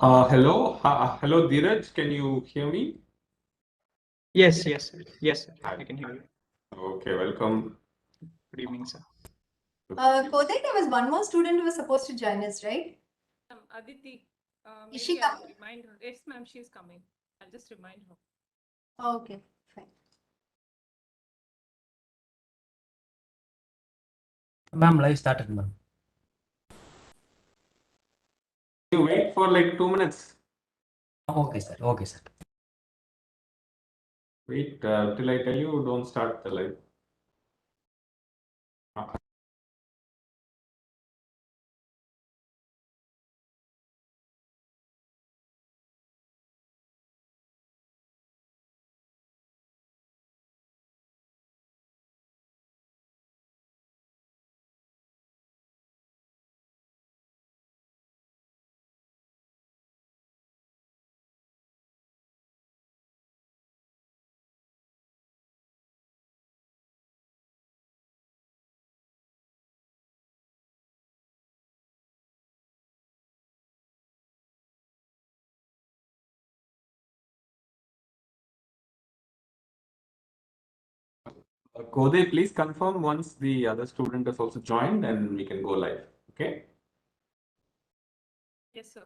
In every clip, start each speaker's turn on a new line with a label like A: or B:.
A: Hello, Dheeraj. Can you hear me?
B: Yes, sir.
A: Hi.
B: I can hear you.
A: Okay, welcome.
B: Good evening, sir.
C: Kodak, there was one more student who was supposed to join us, right?
D: Aditi,
C: Is she
D: maybe I'll
C: coming?
D: remind her. Yes, ma'am, she's coming. I'll just remind her.
C: Okay, fine.
E: Ma'am, live started, ma'am.
A: You wait for like 2 minutes.
E: Okay, sir. Okay, sir.
A: Wait till I tell you, don't start the live. Kode, please confirm once the other student has also joined and we can go live. Okay.
D: Yes, sir.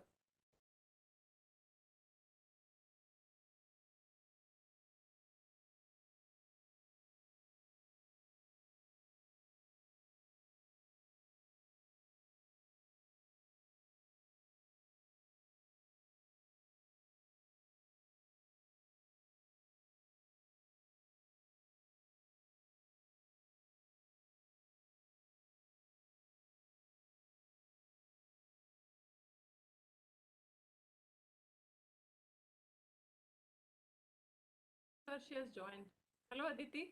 D: Sir, she has joined. Hello, Aditi.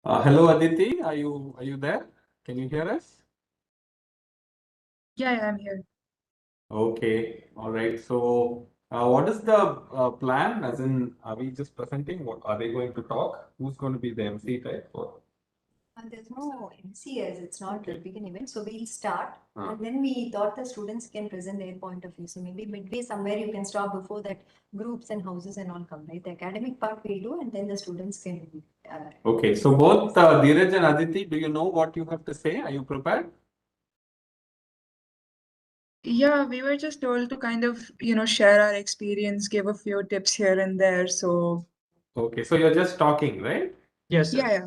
A: Hello, Aditi. Are you there? Can you hear us?
F: Yeah, I'm here.
A: Okay. All right. So, what is the plan? As in, are we just presenting? What are they going to talk? Who's going to be the MC type? Or?
C: There's no MCS, it's not a big an event, so we'll start.
A: Ah.
C: And then we thought the students can present their point of view. So maybe midway somewhere you can stop before that groups and houses and all come, right? The academic part we'll do, and then the students can.
A: Okay, so both Dheeraj and Aditi, do you know what you have to say? Are you prepared?
F: Yeah, we were just told to kind of, share our experience, give a few tips here and there. So,
A: Okay, so you're just talking, right?
B: Yes, sir.
F: yeah.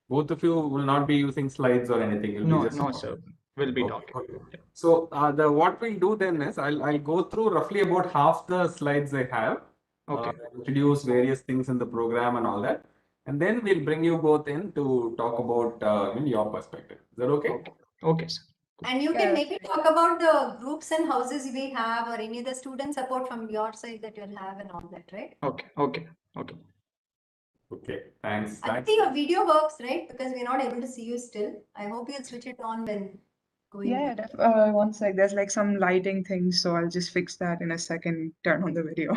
A: Both of you will not be using slides or anything. You'll
B: No,
A: be just
B: no,
A: talking.
B: sir. We'll be
A: Okay,
B: talking.
A: okay. So what we'll do then is I'll go through roughly about half the slides I have.
B: Okay.
A: Introduce various things in the program and all that, and then we'll bring you both in to talk about in your perspective. Is that okay?
B: Okay. Okay, sir.
C: And you
F: Yeah.
C: can maybe talk about the groups and houses we have, or any other student support from your side that you'll have and all that, right?
B: Okay.
A: Okay. Thanks.
C: I think your video works, right? Because we're not able to see you still. I hope you'll switch it on when going.
F: Yeah, one sec. There's like some lighting things, so I'll just fix that in a second, turn on the video.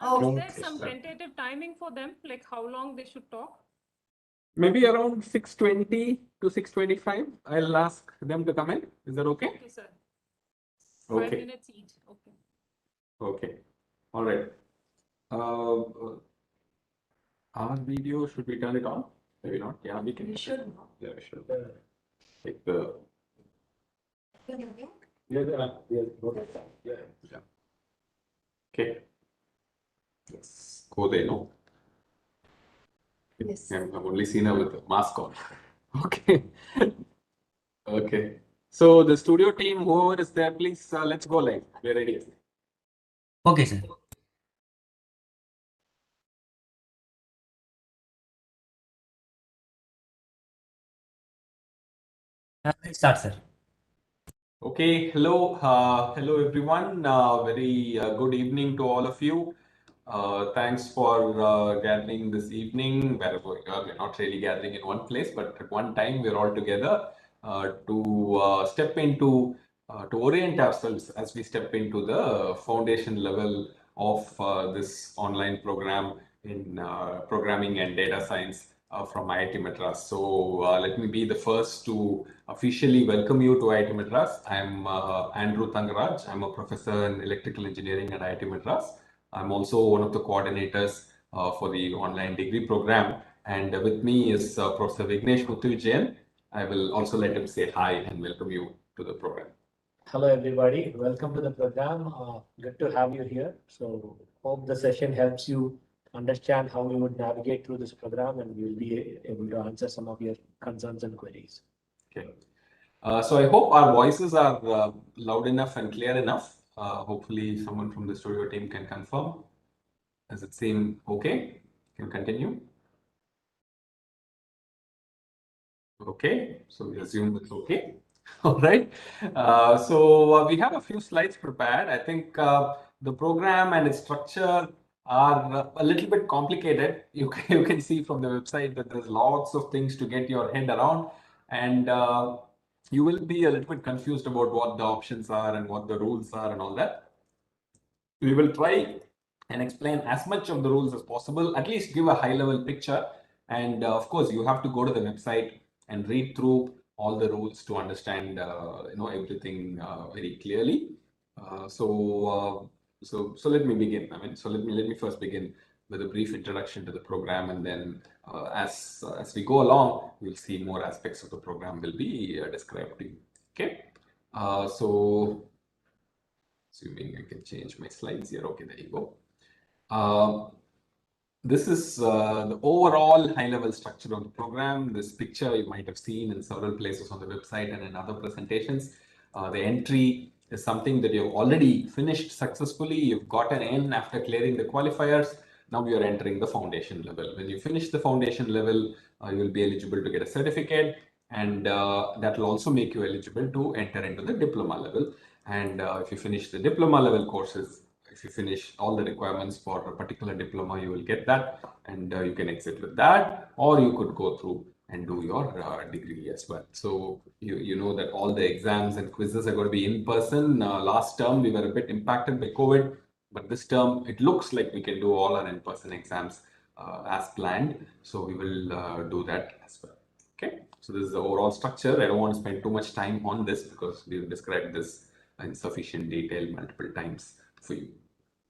C: Oh,
D: Is there
A: Okay,
D: some
A: sir.
D: tentative timing for them? Like how long they should talk?
A: Maybe around 6:20 to 6:25. I'll ask them to come in. Is that okay?
D: Okay, sir. 5
A: Okay.
D: minutes each. Okay.
A: Okay. All right. Our video, should we turn it on? Maybe not. Yeah, we can.
C: you should.
A: Yeah, we should. Like the.
C: Okay.
A: Yeah. Okay. Let's go there, no?
C: Yes.
A: I've only seen her with a mask on. Okay. Okay. So the studio team, whoever is there, please let's go live. We're ready.
E: Okay, sir. Let's start, sir.
A: Okay, hello everyone. Very good evening to all of you. Thanks for gathering this evening. Wherever you are, we're not really gathering in one place, but at one time we're all together to step into, to orient ourselves as we step into the foundation level of this online program in programming and data science from IIT Madras. So let me be the first to officially welcome you to IIT Madras. I'm Andrew Tangaraj. I'm a professor in electrical engineering at IIT Madras. I'm also one of the coordinators for the online degree program. And with me is Professor Vignesh Muthu Jain. I will also let him say hi and welcome you to the program.
G: Hello, everybody. Welcome to the program. Good to have you here. So hope the session helps you understand how we would navigate through this program, and we'll be able to answer some of your concerns and queries.
A: Okay. So I hope our voices are loud enough and clear enough. Hopefully someone from the studio team can confirm. Does it seem okay? Can continue? Okay, so we assume it's okay. All right. So we have a few slides prepared. I think the program and its structure are a little bit complicated. You can see from the website that there's lots of things to get your head around, and you will be a little bit confused about what the options are and what the rules are and all that. We will try and explain as much of the rules as possible, at least give a high level picture. And of course, you have to go to the website and read through all the rules to understand everything very clearly. So let me begin. So let me first begin with a brief introduction to the program, and then as we go along, we'll see more aspects of the program will be described to you. Okay. So assuming I can change my slides here. Okay, there you go. This is the overall high-level structure of the program. This picture you might have seen in several places on the website and in other presentations. The entry is something that you've already finished successfully. You've gotten in after clearing the qualifiers. Now you're entering the foundation level. When you finish the foundation level, you will be eligible to get a certificate, and that will also make you eligible to enter into the diploma level. And if you finish the diploma level courses, if you finish all the requirements for a particular diploma, you will get that, and you can exit with that, or you could go through and do your degree as well. So you know that all the exams and quizzes are going to be in person. Last term we were a bit impacted by COVID, but this term it looks like we can do all our in-person exams as planned. So we will do that as well. Okay. So this is the overall structure. I don't want to spend too much time on this because we've described this in sufficient detail multiple times for you.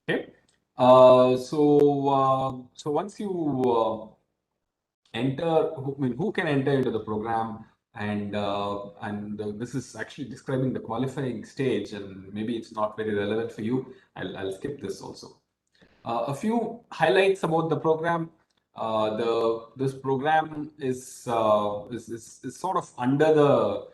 A: Okay. So once you enter, who can enter into the program, and this is actually describing the qualifying stage, and maybe it's not very relevant for you. I'll skip this also. A few highlights about the program. This program is sort of under the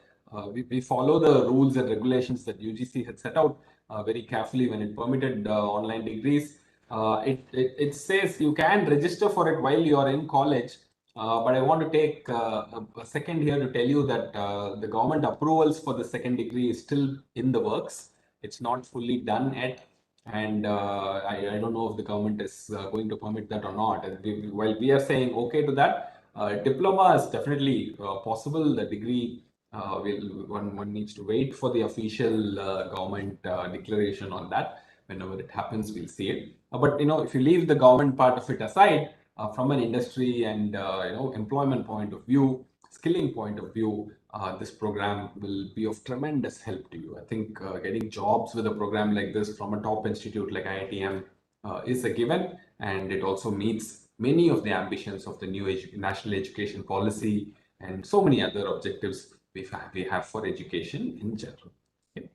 A: we follow the rules and regulations that UGC had set out very carefully when it permitted online degrees. It says you can register for it while you are in college, but I want to take a second here to tell you that the government approvals for the second degree is still in the works. It's not fully done yet. And I don't know if the government is going to permit that or not. And while we are saying okay to that, diploma is definitely possible. The degree one needs to wait for the official government declaration on that. Whenever it happens, we'll see it. But if you leave the government part of it aside, from an industry and employment point of view, skilling point of view, this program will be of tremendous help to you. I think getting jobs with a program like this from a top institute like IITM is a given, and it also meets many of the ambitions of the new national education policy and so many other objectives we have for education in general. Okay.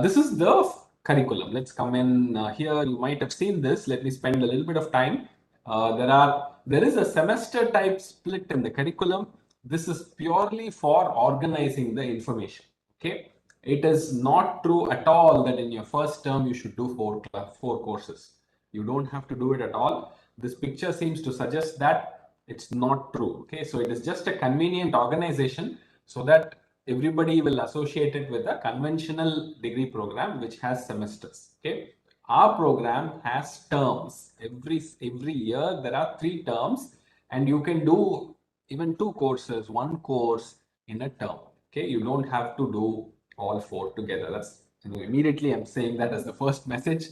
A: This is the curriculum. Let's come in here. You might have seen this. Let me spend a little bit of time. There is a semester type split in the curriculum. This is purely for organizing the information. Okay, it is not true at all that in your first term you should do four courses. You don't have to do it at all. This picture seems to suggest that it's not true. Okay, so it is just a convenient organization so that everybody will associate it with a conventional degree program which has semesters. Okay, our program has terms. Every year there are 3 terms, and you can do even 2 courses, 1 course in a term. Okay, you don't have to do all 4 together. That's immediately I'm saying that as the first message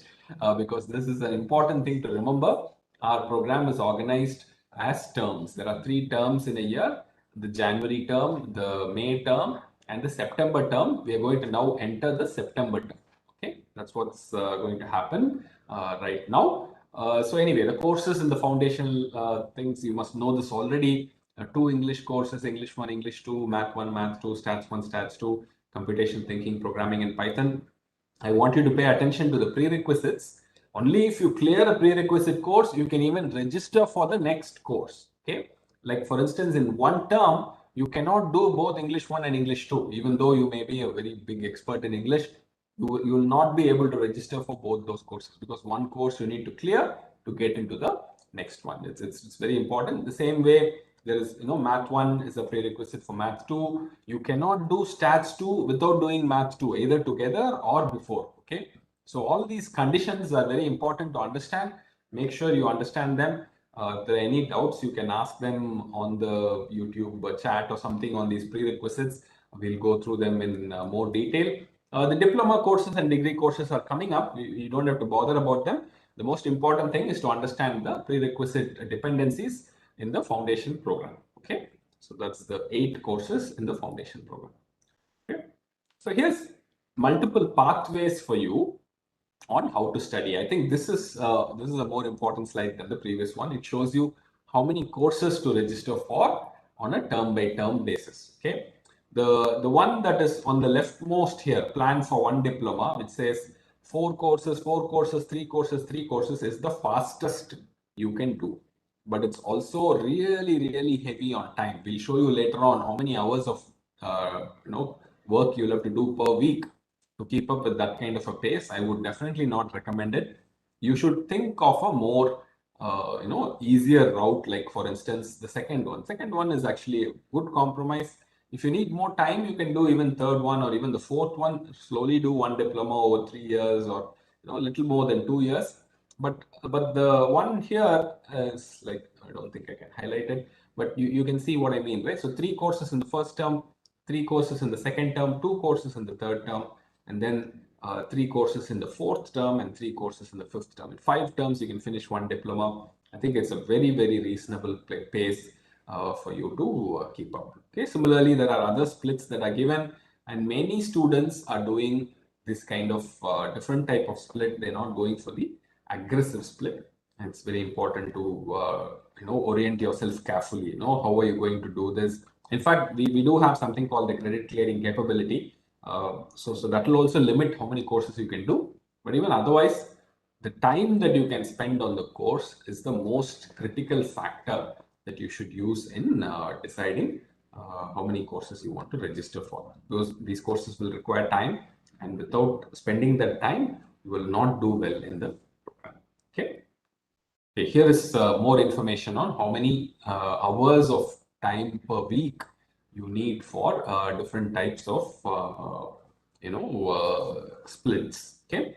A: because this is an important thing to remember. Our program is organized as terms. There are 3 terms in a year: the January term, the May term, and the September term. We are going to now enter the September term. Okay, that's what's going to happen right now. So anyway, the courses in the foundational things, you must know this already. 2 English courses: English 1, English 2, Math 1, Math 2, Stats 1, Stats 2, Computation Thinking, Programming in Python. I want you to pay attention to the prerequisites. Only if you clear a prerequisite course, you can even register for the next course. Okay. Like for instance, in one term, you cannot do both English 1 and English 2. Even though you may be a very big expert in English, you will not be able to register for both those courses, because one course you need to clear to get into the next one. It's very important. The same way, there is, Math 1 is a prerequisite for Math 2. You cannot do Stats 2 without doing Math 2, either together or before. Okay. So all these conditions are very important to understand. Make sure you understand them. If there are any doubts, you can ask them on the YouTube chat or something on these prerequisites. We'll go through them in more detail. The diploma courses and degree courses are coming up. You don't have to bother about them. The most important thing is to understand the prerequisite dependencies in the foundation program. Okay, so that's the 8 courses in the foundation program. Okay, so here's multiple pathways for you on how to study. I think this is a more important slide than the previous one. It shows you how many courses to register for on a term by term basis. Okay, the one that is on the leftmost here, plan for one diploma, which says 4 courses, 4 courses, 3 courses, 3 courses, is the fastest you can do. But it's also really heavy on time. We'll show you later on how many hours of work you'll have to do per week to keep up with that kind of a pace. I would definitely not recommend it. You should think of a more easier route, like for instance the second one. Second one is actually a good compromise. If you need more time, you can do even third one or even the fourth one. Slowly do one diploma over 3 years, or a little more than 2 years. But the one here is like, I don't think I can highlight it, but you can see what I mean, right? So 3 courses in the first term, 3 courses in the second term, 2 courses in the third term, and then 3 courses in the fourth term and 3 courses in the fifth term. In 5 terms, you can finish one diploma. I think it's a very reasonable pace for you to keep up. Okay. Similarly, there are other splits that are given, and many students are doing this kind of different type of split. They're not going for the aggressive split. And it's very important to orient yourself carefully. How are you going to do this? In fact, we do have something called the credit clearing capability. So that will also limit how many courses you can do. But even otherwise, the time that you can spend on the course is the most critical factor that you should use in deciding how many courses you want to register for. These courses will require time, and without spending that time, you will not do well in the program. Okay. Okay, here is more information on how many hours of time per week you need for different types of splits. Okay.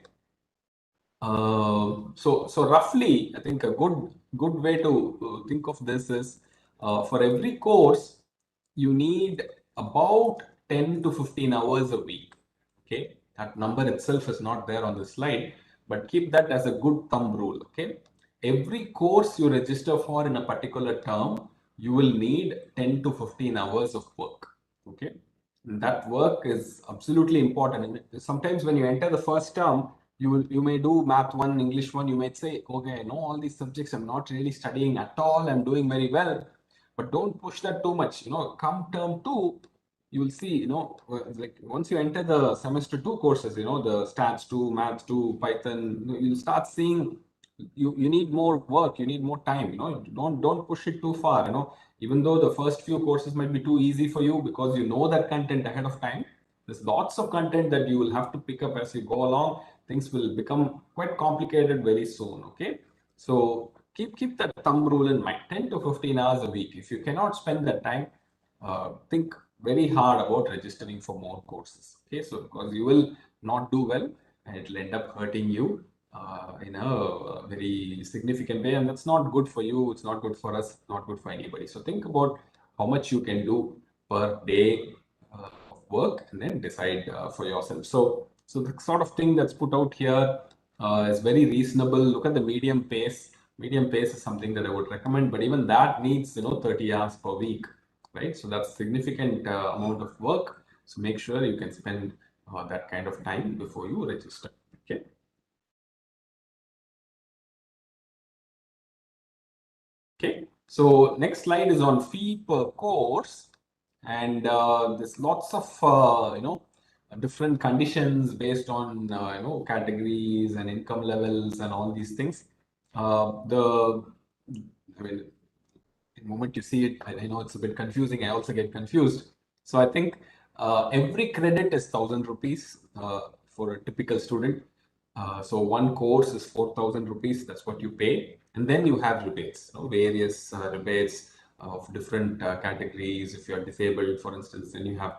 A: So roughly, I think a good way to think of this is for every course you need about 10 to 15 hours a week. Okay, that number itself is not there on the slide, but keep that as a good thumb rule. Okay, every course you register for in a particular term, you will need 10 to 15 hours of work. Okay, and that work is absolutely important. And sometimes when you enter the first term, you may do Math 1, English 1. You might say, okay, I know all these subjects. I'm not really studying at all. I'm doing very well. But don't push that too much. Come term 2, you will see, like once you enter the semester 2 courses, the Stats 2, Math 2, Python, you'll start seeing you need more work, you need more time. Don't push it too far. Even though the first few courses might be too easy for you because you know that content ahead of time, there's lots of content that you will have to pick up as you go along. Things will become quite complicated very soon. Okay, so keep that thumb rule in mind: 10 to 15 hours a week. If you cannot spend that time, think very hard about registering for more courses. Okay, so because you will not do well, and it will end up hurting you in a very significant way, and that's not good for you. It's not good for us, not good for anybody. So think about how much you can do per day of work, and then decide for yourself. So the sort of thing that's put out here is very reasonable. Look at the medium pace. Medium pace is something that I would recommend, but even that needs 30 hours per week, right? So that's significant amount of work. So make sure you can spend that kind of time before you register. Okay. Okay. So next slide is on fee per course, and there's lots of different conditions based on categories and income levels and all these things. I mean, the moment you see it, I know it's a bit confusing. I also get confused. So I think every credit is 1,000 rupees for a typical student. So one course is 4,000 rupees. That's what you pay, and then you have rebates, various rebates of different categories. If you're disabled, for instance, then you have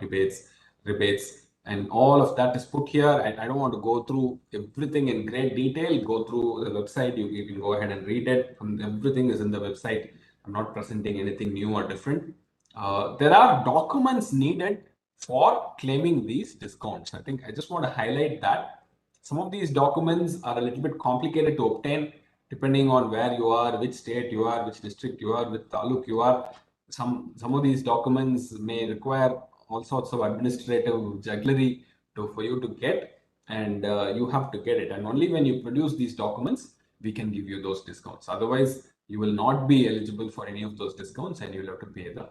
A: rebates, and all of that is put here. And I don't want to go through everything in great detail. Go through the website. You can go ahead and read it. Everything is in the website. I'm not presenting anything new or different. There are documents needed for claiming these discounts. I think I just want to highlight that. Some of these documents are a little bit complicated to obtain depending on where you are, which state you are, which district you are, which taluk you are. Some of these documents may require all sorts of administrative jugglery for you to get, and you have to get it. And only when you produce these documents, we can give you those discounts. Otherwise, you will not be eligible for any of those discounts, and you'll have to pay the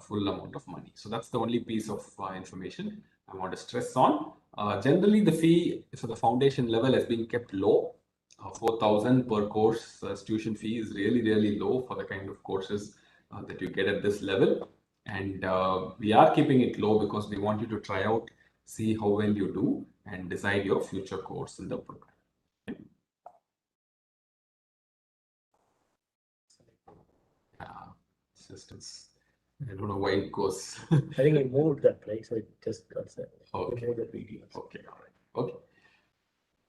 A: full amount of money. So that's the only piece of information I want to stress on. Generally, the fee for the foundation level has been kept low. 4,000 per course tuition fee is really, really low for the kind of courses that you get at this level. And we are keeping it low because we want you to try out, see how well you do, and decide your future course in the program. Systems. I don't know why it goes.
G: I think I moved that, right? So it just got set.
A: Okay.
G: Moved the video.
A: Okay. All right. Okay.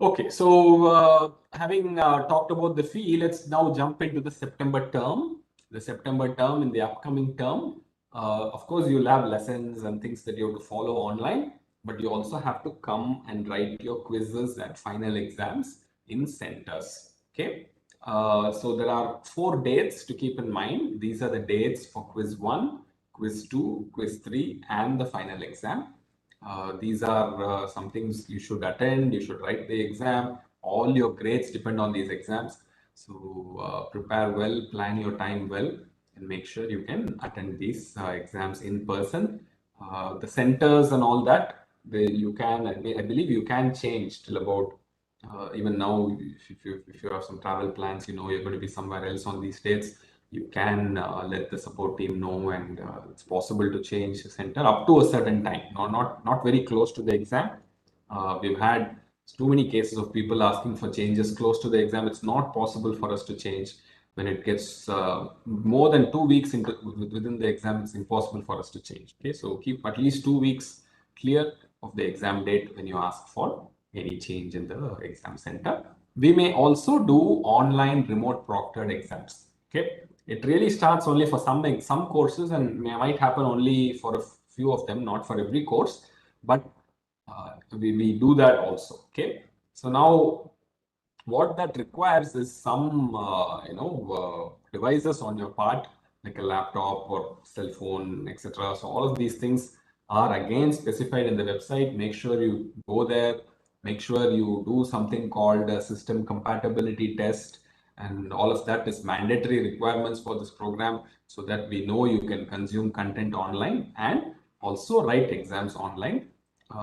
A: Okay. So having talked about the fee, let's now jump into the September term. The September term, in the upcoming term, of course, you'll have lessons and things that you have to follow online, but you also have to come and write your quizzes and final exams in centers. Okay. So there are 4 dates to keep in mind. These are the dates for quiz 1, quiz 2, quiz 3, and the final exam. These are some things you should attend. You should write the exam. All your grades depend on these exams. So prepare well, plan your time well, and make sure you can attend these exams in person. The centers and all that, you can, I believe you can change till about even now, if you have some travel plans, you're going to be somewhere else on these dates, you can let the support team know, and it's possible to change the center up to a certain time. Not very close to the exam. We've had too many cases of people asking for changes close to the exam. It's not possible for us to change when it gets more than 2 weeks within the exam. It's impossible for us to change. Okay, so keep at least 2 weeks clear of the exam date when you ask for any change in the exam center. We may also do online remote proctored exams. Okay, it really starts only for some courses, and might happen only for a few of them, not for every course, but we do that also. Okay, so now what that requires is some devices on your part, like a laptop or cell phone, etc. So all of these things are again specified in the website. Make sure you go there, make sure you do something called a system compatibility test, and all of that is mandatory requirements for this program, so that we know you can consume content online and also write exams online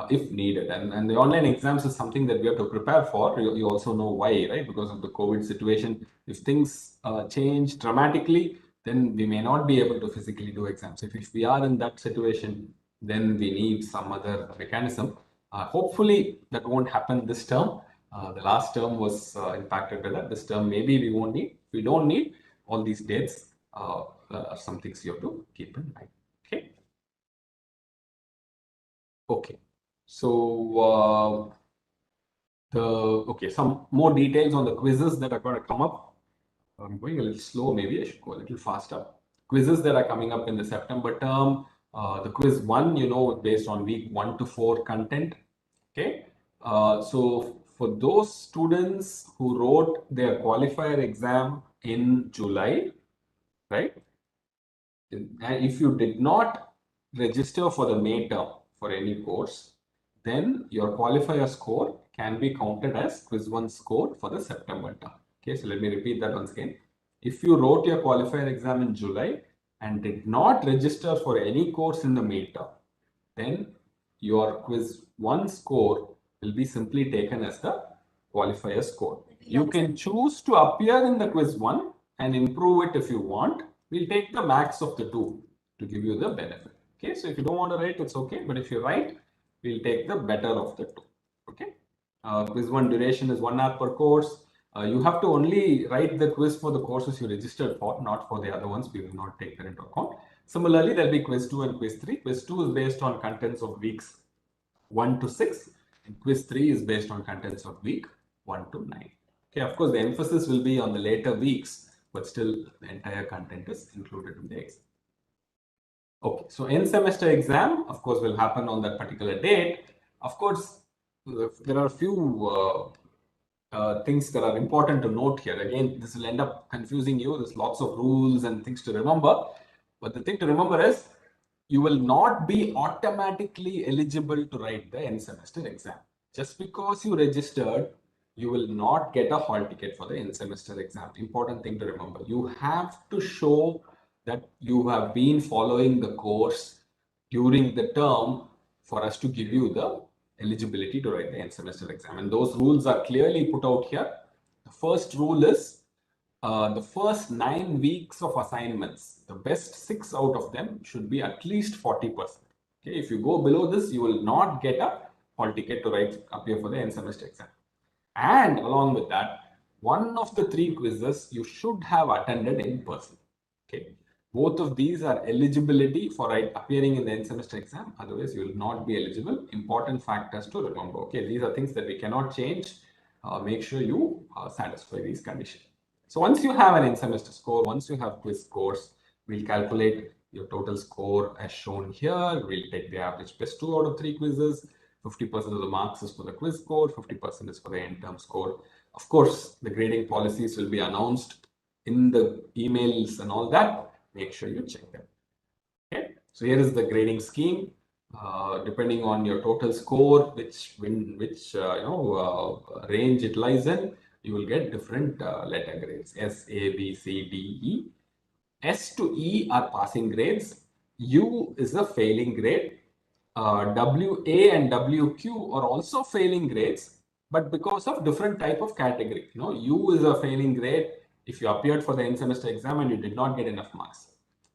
A: if needed. And the online exams is something that we have to prepare for. You also know why, right? Because of the COVID situation. If things change dramatically, then we may not be able to physically do exams. If we are in that situation, then we need some other mechanism. Hopefully that won't happen this term. The last term was impacted by that. This term, maybe we won't need. We don't need all these dates. Some things you have to keep in mind. Okay. Okay. So some more details on the quizzes that are going to come up. I'm going a little slow. Maybe I should go a little faster. Quizzes that are coming up in the September term. The quiz 1, based on week 1 to 4 content. Okay. So for those students who wrote their qualifier exam in July, right? And if you did not register for the May term for any course, then your qualifier score can be counted as quiz 1 score for the September term. Okay, so let me repeat that once again. If you wrote your qualifier exam in July and did not register for any course in the May term, then your quiz 1 score will be simply taken as the qualifier score. You can choose to appear in the quiz 1 and improve it if you want. We'll take the max of the two to give you the benefit. Okay, so if you don't want to write, it's okay. But if you write, we'll take the better of the two. Okay, quiz 1 duration is 1 hour per course. You have to only write the quiz for the courses you registered for, not for the other ones. We will not take that into account. Similarly, there'll be quiz 2 and quiz 3. Quiz 2 is based on contents of weeks 1 to 6, and quiz 3 is based on contents of week 1 to 9. Okay, of course, the emphasis will be on the later weeks, but still the entire content is included in the exam. Okay, so end semester exam, of course, will happen on that particular date. Of course, there are a few things that are important to note here. Again, this will end up confusing you. There's lots of rules and things to remember. But the thing to remember is you will not be automatically eligible to write the end semester exam. Just because you registered, you will not get a hall ticket for the end semester exam. Important thing to remember. You have to show that you have been following the course during the term for us to give you the eligibility to write the end semester exam. And those rules are clearly put out here. The first rule is the first 9 weeks of assignments, the best 6 out of them should be at least 40%. Okay, if you go below this, you will not get a hall ticket to appear for the end semester exam. And along with that, one of the 3 quizzes you should have attended in person. Okay, both of these are eligibility for appearing in the end semester exam. Otherwise, you will not be eligible. Important factors to remember. Okay, these are things that we cannot change. Make sure you satisfy these conditions. So once you have an end semester score, once you have quiz scores, we'll calculate your total score as shown here. We'll take the average best 2 out of 3 quizzes. 50% of the marks is for the quiz score, 50% is for the end term score. Of course, the grading policies will be announced in the emails and all that. Make sure you check them. Okay, so here is the grading scheme. Depending on your total score, which range it lies in, you will get different letter grades: S, A, B, C, D, E. S to E are passing grades. U is a failing grade. WA and WQ are also failing grades, but because of different type of category. U is a failing grade if you appeared for the end semester exam and you did not get enough marks.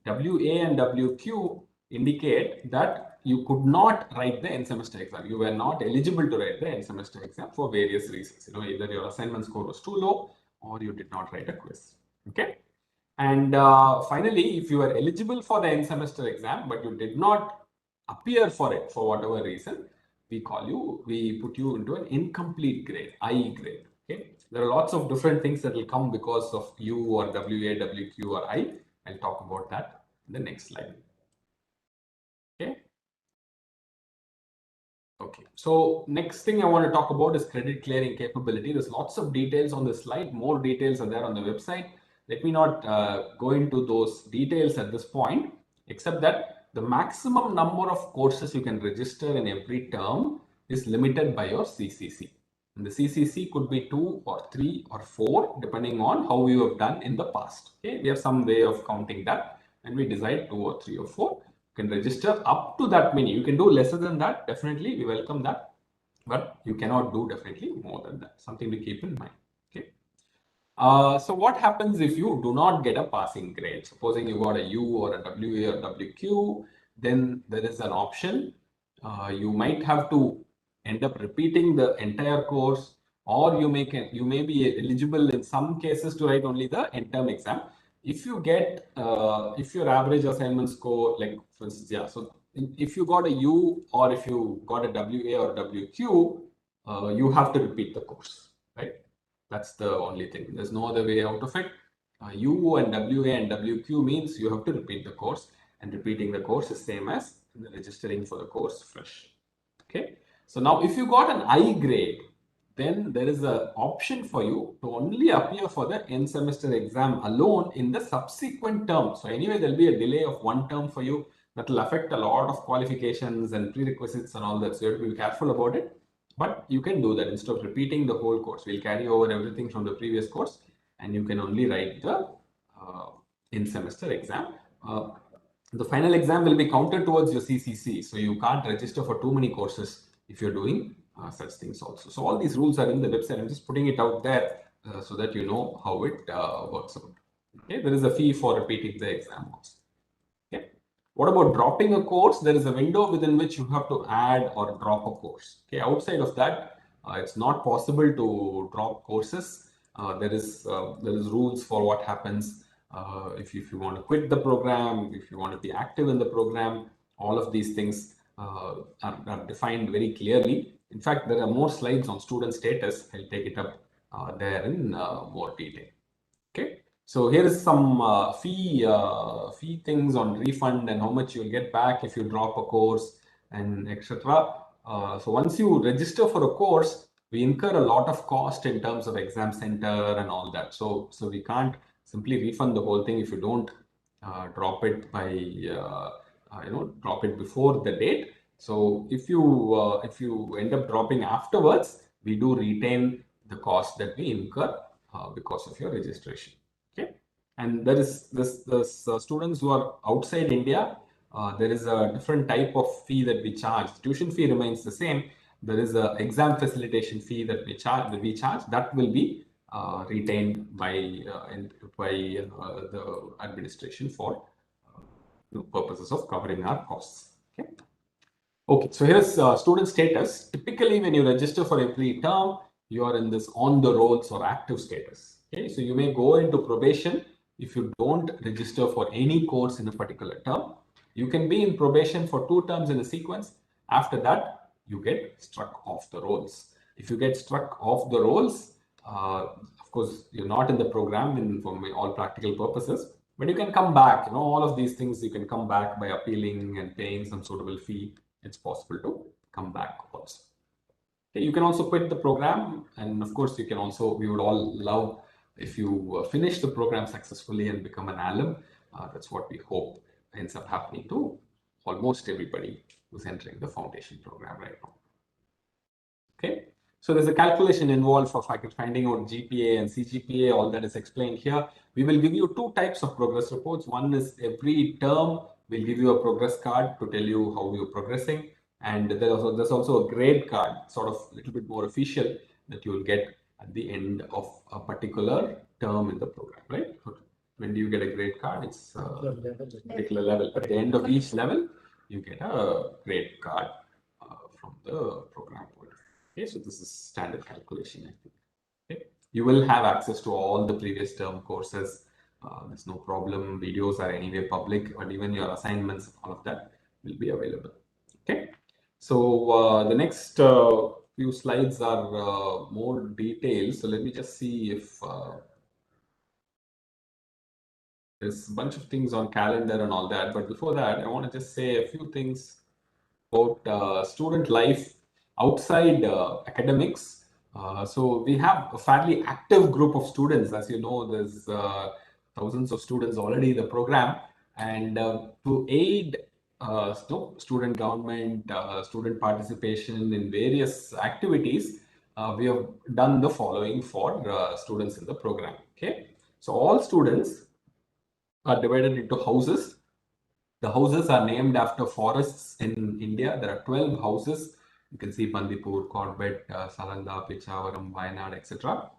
A: WA and WQ indicate that you could not write the end semester exam. You were not eligible to write the end semester exam for various reasons. Either your assignment score was too low or you did not write a quiz. Okay. And finally, if you are eligible for the end semester exam, but you did not appear for it for whatever reason, we put you into an incomplete grade, I grade. Okay. There are lots of different things that will come because of U or WA, WQ or I. I'll talk about that in the next slide. Okay. Okay. So next thing I want to talk about is credit clearing capability. There's lots of details on the slide. More details are there on the website. Let me not go into those details at this point, except that the maximum number of courses you can register in every term is limited by your CCC. And the CCC could be 2 or 3 or 4, depending on how you have done in the past. Okay, we have some way of counting that, and we decide 2 or 3 or 4. You can register up to that many. You can do lesser than that. Definitely, we welcome that, but you cannot do definitely more than that. Something to keep in mind. Okay. So what happens if you do not get a passing grade? Supposing you got a U or a WA or WQ, then there is an option. You might have to end up repeating the entire course, or you may be eligible in some cases to write only the end term exam. If you get if your average assignment score, like for instance, yeah, so if you got a U or if you got a WA or WQ, you have to repeat the course, right? That's the only thing. There's no other way out of it. U and WA and WQ means you have to repeat the course, and repeating the course is same as registering for the course fresh. Okay. So now if you got an I grade, then there is an option for you to only appear for the end semester exam alone in the subsequent term. So anyway, there'll be a delay of one term for you that will affect a lot of qualifications and prerequisites and all that. So you have to be careful about it. But you can do that instead of repeating the whole course. We'll carry over everything from the previous course, and you can only write the in semester exam. The final exam will be counted towards your CCC, so you can't register for too many courses if you're doing such things also. So all these rules are in the website. I'm just putting it out there so that you know how it works out. Okay, there is a fee for repeating the exam also. Okay. What about dropping a course? There is a window within which you have to add or drop a course. Okay, outside of that, it's not possible to drop courses. There is rules for what happens if you want to quit the program, if you want to be active in the program. All of these things are defined very clearly. In fact, there are more slides on student status. I'll take it up there in more detail. Okay. So here is some fee things on refund and how much you'll get back if you drop a course and etc. So once you register for a course, we incur a lot of cost in terms of exam center and all that. So we can't simply refund the whole thing if you don't drop it by drop it before the date. So if you end up dropping afterwards, we do retain the cost that we incur because of your registration. Okay, and there is this students who are outside India. There is a different type of fee that we charge. Tuition fee remains the same. There is a exam facilitation fee that we charge. That will be retained by the administration for purposes of covering our costs. Okay. Okay, so here's student status. Typically, when you register for every term, you are in this on the rolls or active status. Okay, so you may go into probation if you don't register for any course in a particular term. You can be in probation for 2 terms in a sequence. After that, you get struck off the rolls. If you get struck off the rolls, of course, you're not in the program for all practical purposes, but you can come back. All of these things you can come back by appealing and paying some suitable fee. It's possible to come back also. Okay, you can also quit the program, and of course, you can also. We would all love if you finish the program successfully and become an alum. That's what we hope ends up happening to almost everybody who's entering the foundation program right now. Okay, so there's a calculation involved for finding out GPA and CGPA. All that is explained here. We will give you 2 types of progress reports. One is every term we'll give you a progress card to tell you how you're progressing, and there's also a grade card, sort of a little bit more official, that you will get at the end of a particular term in the program, right? When do you get a grade card? It's a particular level. At the end of each level, you get a grade card from the program board. Okay, so this is standard calculation, I think. Okay, you will have access to all the previous term courses. There's no problem. Videos are anyway public, but even your assignments, all of that will be available. Okay, so the next few slides are more detailed. So let me just see if there's a bunch of things on calendar and all that. But before that, I want to just say a few things about student life outside academics. So we have a fairly active group of students. As you know, there's thousands of students already in the program, and to aid student government, student participation in various activities, we have done the following for students in the program. Okay, so all students are divided into houses. The houses are named after forests in India. There are 12 houses. You can see Bandipur, Corbett, Salanda, Pichavaram, Wayanad, etc.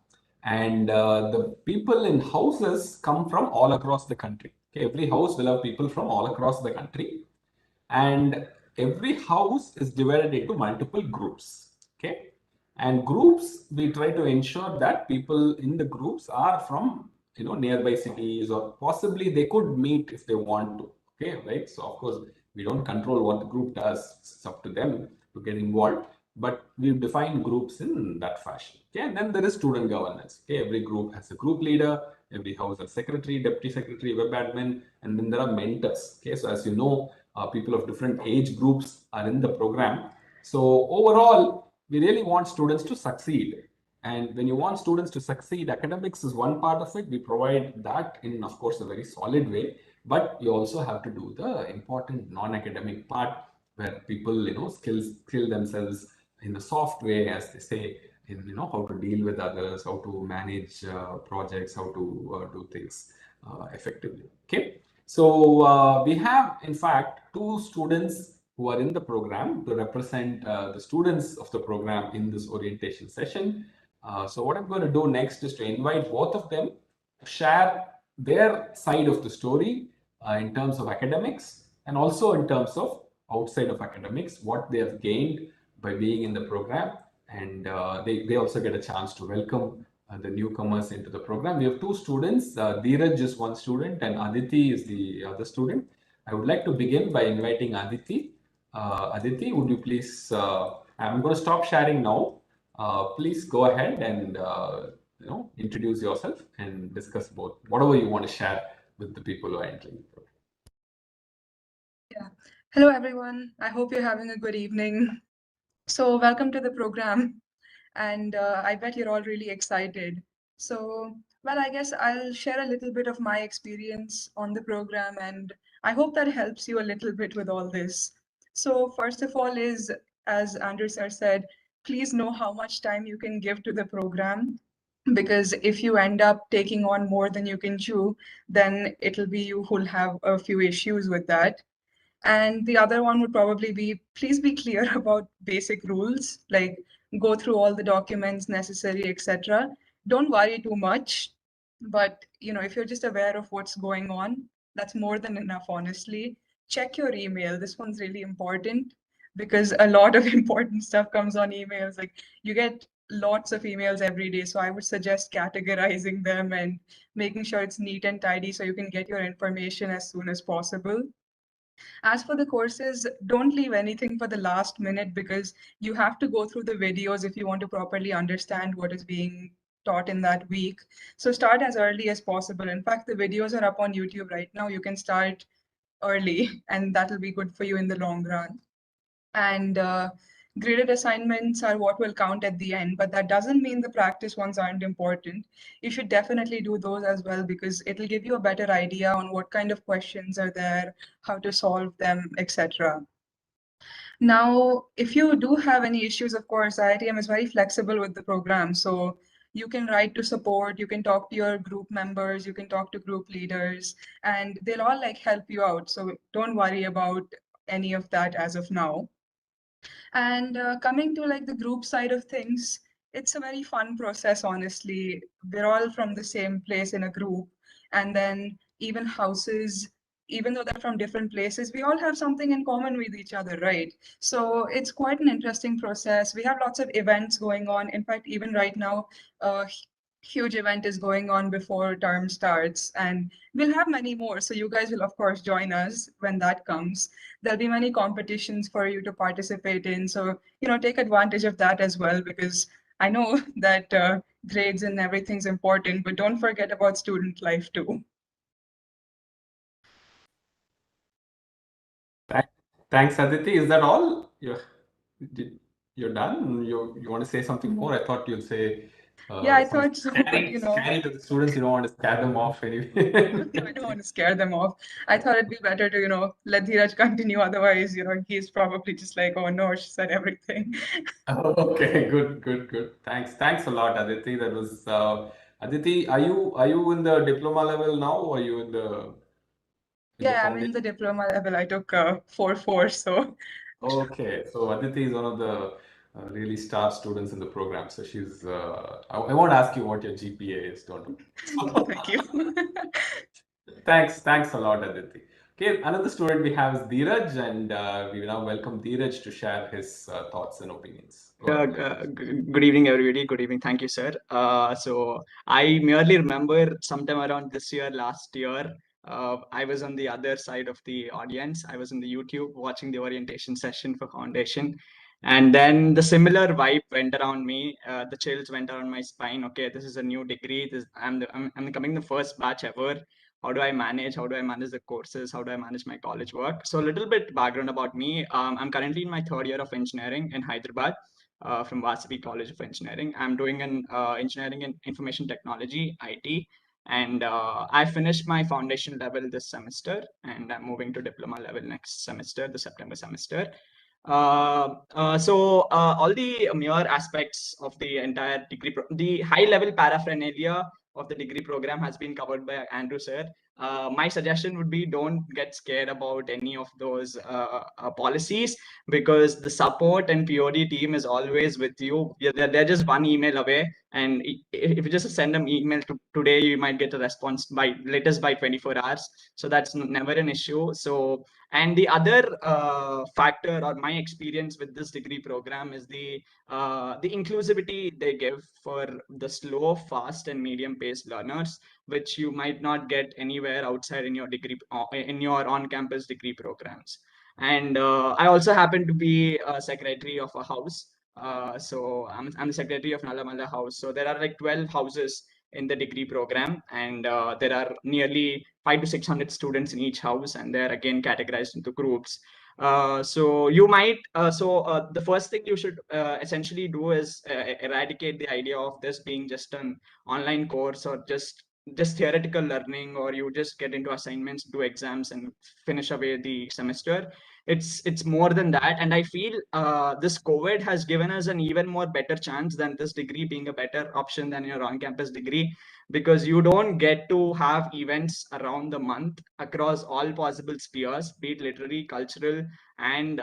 A: And the people in houses come from all across the country. Okay, every house will have people from all across the country, and every house is divided into multiple groups. Okay, and groups, we try to ensure that people in the groups are from nearby cities, or possibly they could meet if they want to. Okay, right? So of course we don't control what the group does. It's up to them to get involved, but we've defined groups in that fashion. Okay, and then there is student governance. Okay, every group has a group leader, every house has secretary, deputy secretary, web admin, and then there are mentors. Okay, so as you know, people of different age groups are in the program. So overall, we really want students to succeed. And when you want students to succeed, academics is one part of it. We provide that in, of course, a very solid way. But you also have to do the important non-academic part where people, skill themselves in the soft way, as they say, in how to deal with others, how to manage projects, how to do things effectively. Okay. So we have, in fact, two students who are in the program to represent the students of the program in this orientation session. So what I'm going to do next is to invite both of them to share their side of the story in terms of academics and also in terms of outside of academics, what they have gained by being in the program. And they also get a chance to welcome the newcomers into the program. We have two students. Dheeraj is one student and Aditi is the other student. I would like to begin by inviting Aditi. Aditi, would you please, I'm going to stop sharing now. Please go ahead and introduce yourself and discuss about whatever you want to share with the people who are entering the program.
F: Yeah. Hello, everyone. I hope you're having a good evening. So welcome to the program. And I bet you're all really excited. So, well, I guess I'll share a little bit of my experience on the program, and I hope that helps you a little bit with all this. So first of all is, as Andrew sir said, please know how much time you can give to the program, because if you end up taking on more than you can chew, then it'll be you who'll have a few issues with that. And the other one would probably be, please be clear about basic rules, like go through all the documents necessary, etc. Don't worry too much, but if you're just aware of what's going on, that's more than enough, honestly. Check your email. This one's really important because a lot of important stuff comes on emails. Like you get lots of emails every day. So I would suggest categorizing them and making sure it's neat and tidy so you can get your information as soon as possible. As for the courses, don't leave anything for the last minute because you have to go through the videos if you want to properly understand what is being taught in that week. So start as early as possible. In fact, the videos are up on YouTube right now. You can start early and that'll be good for you in the long run. And graded assignments are what will count at the end, but that doesn't mean the practice ones aren't important. You should definitely do those as well because it'll give you a better idea on what kind of questions are there, how to solve them, etc. Now, if you do have any issues, of course, IITM is very flexible with the program. So you can write to support, you can talk to your group members, you can talk to group leaders, and they'll all help you out. So don't worry about any of that as of now. And coming to the group side of things, it's a very fun process, honestly. We're all from the same place in a group. And then even houses, even though they're from different places, we all have something in common with each other, right? So it's quite an interesting process. We have lots of events going on. In fact, even right now, huge event is going on before term starts, and we'll have many more. So you guys will, of course, join us when that comes. There'll be many competitions for you to participate in. So, take advantage of that as well, because I know that grades and everything's important, but don't forget about student life too.
A: Thanks, Aditi. Is that all? You're done? You want to say something more? I thought you'd say
F: Yeah, I thought so, but
A: scary to the students. You don't want to scare them off anyway.
F: I don't want to scare them off. I thought it'd be better to, let Dheeraj continue. Otherwise, he's probably just like, oh no, she said everything.
A: Okay, good. Thanks a lot, Aditi. That was Aditi. Are you in the diploma level now, or are you in the
F: Yeah, I'm in
A: foundation?
F: the diploma level. I took 4-4, so
A: Okay, so Aditi is one of the really star students in the program. So she's. I won't ask you what your GPA is. Don't.
F: thank you.
A: Thanks a lot, Aditi. Okay, another student we have is Dheeraj, and we now welcome Dheeraj to share his thoughts and opinions. Go ahead.
B: Good evening, everybody. Good evening. Thank you, sir. So I merely remember sometime around this year, last year, I was on the other side of the audience. I was on the YouTube watching the orientation session for foundation. And then the similar vibe went around me. The chills went around my spine. Okay, this is a new degree. I'm coming the first batch ever. How do I manage the courses? How do I manage my college work? So a little bit background about me. I'm currently in my third year of engineering in Hyderabad. from Vasavi College of Engineering. I'm doing an engineering in information technology, IT, and I finished my foundation level this semester, and I'm moving to diploma level next semester, the September semester. All the mere aspects of the entire degree, the high level paraphernalia of the degree program has been covered by Andrew sir. My suggestion would be don't get scared about any of those policies, because the support and POD team is always with you. They're just one email away, and if you just send them email today, you might get a response by latest by 24 hours. So that's never an issue. So, and the other factor or my experience with this degree program is the inclusivity they give for the slow, fast, and medium paced learners, which you might not get anywhere outside in your degree in your on-campus degree programs. And I also happen to be a secretary of a house. So I'm the secretary of Nalamala House. So there are like 12 houses in the degree program, and there are nearly 500 to 600 students in each house, and they're again categorized into groups. So you might the first thing you should essentially do is eradicate the idea of this being just an online course or just theoretical learning, or you just get into assignments, do exams, and finish away the semester. It's more than that, and I feel this COVID has given us an even more better chance than this degree being a better option than your on-campus degree, because you don't get to have events around the month across all possible spheres, be it literary, cultural, and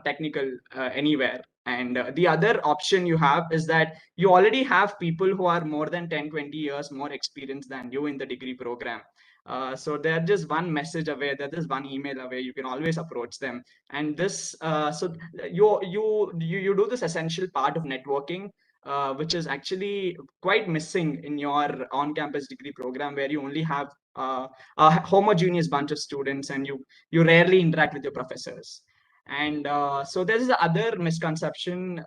B: technical, anywhere. And the other option you have is that you already have people who are more than 10-20 years more experienced than you in the degree program. So they're just one message away, they're just one email away. You can always approach them. And this, you do this essential part of networking, which is actually quite missing in your on-campus degree program, where you only have a homogeneous bunch of students, and you rarely interact with your professors. And so there is the other misconception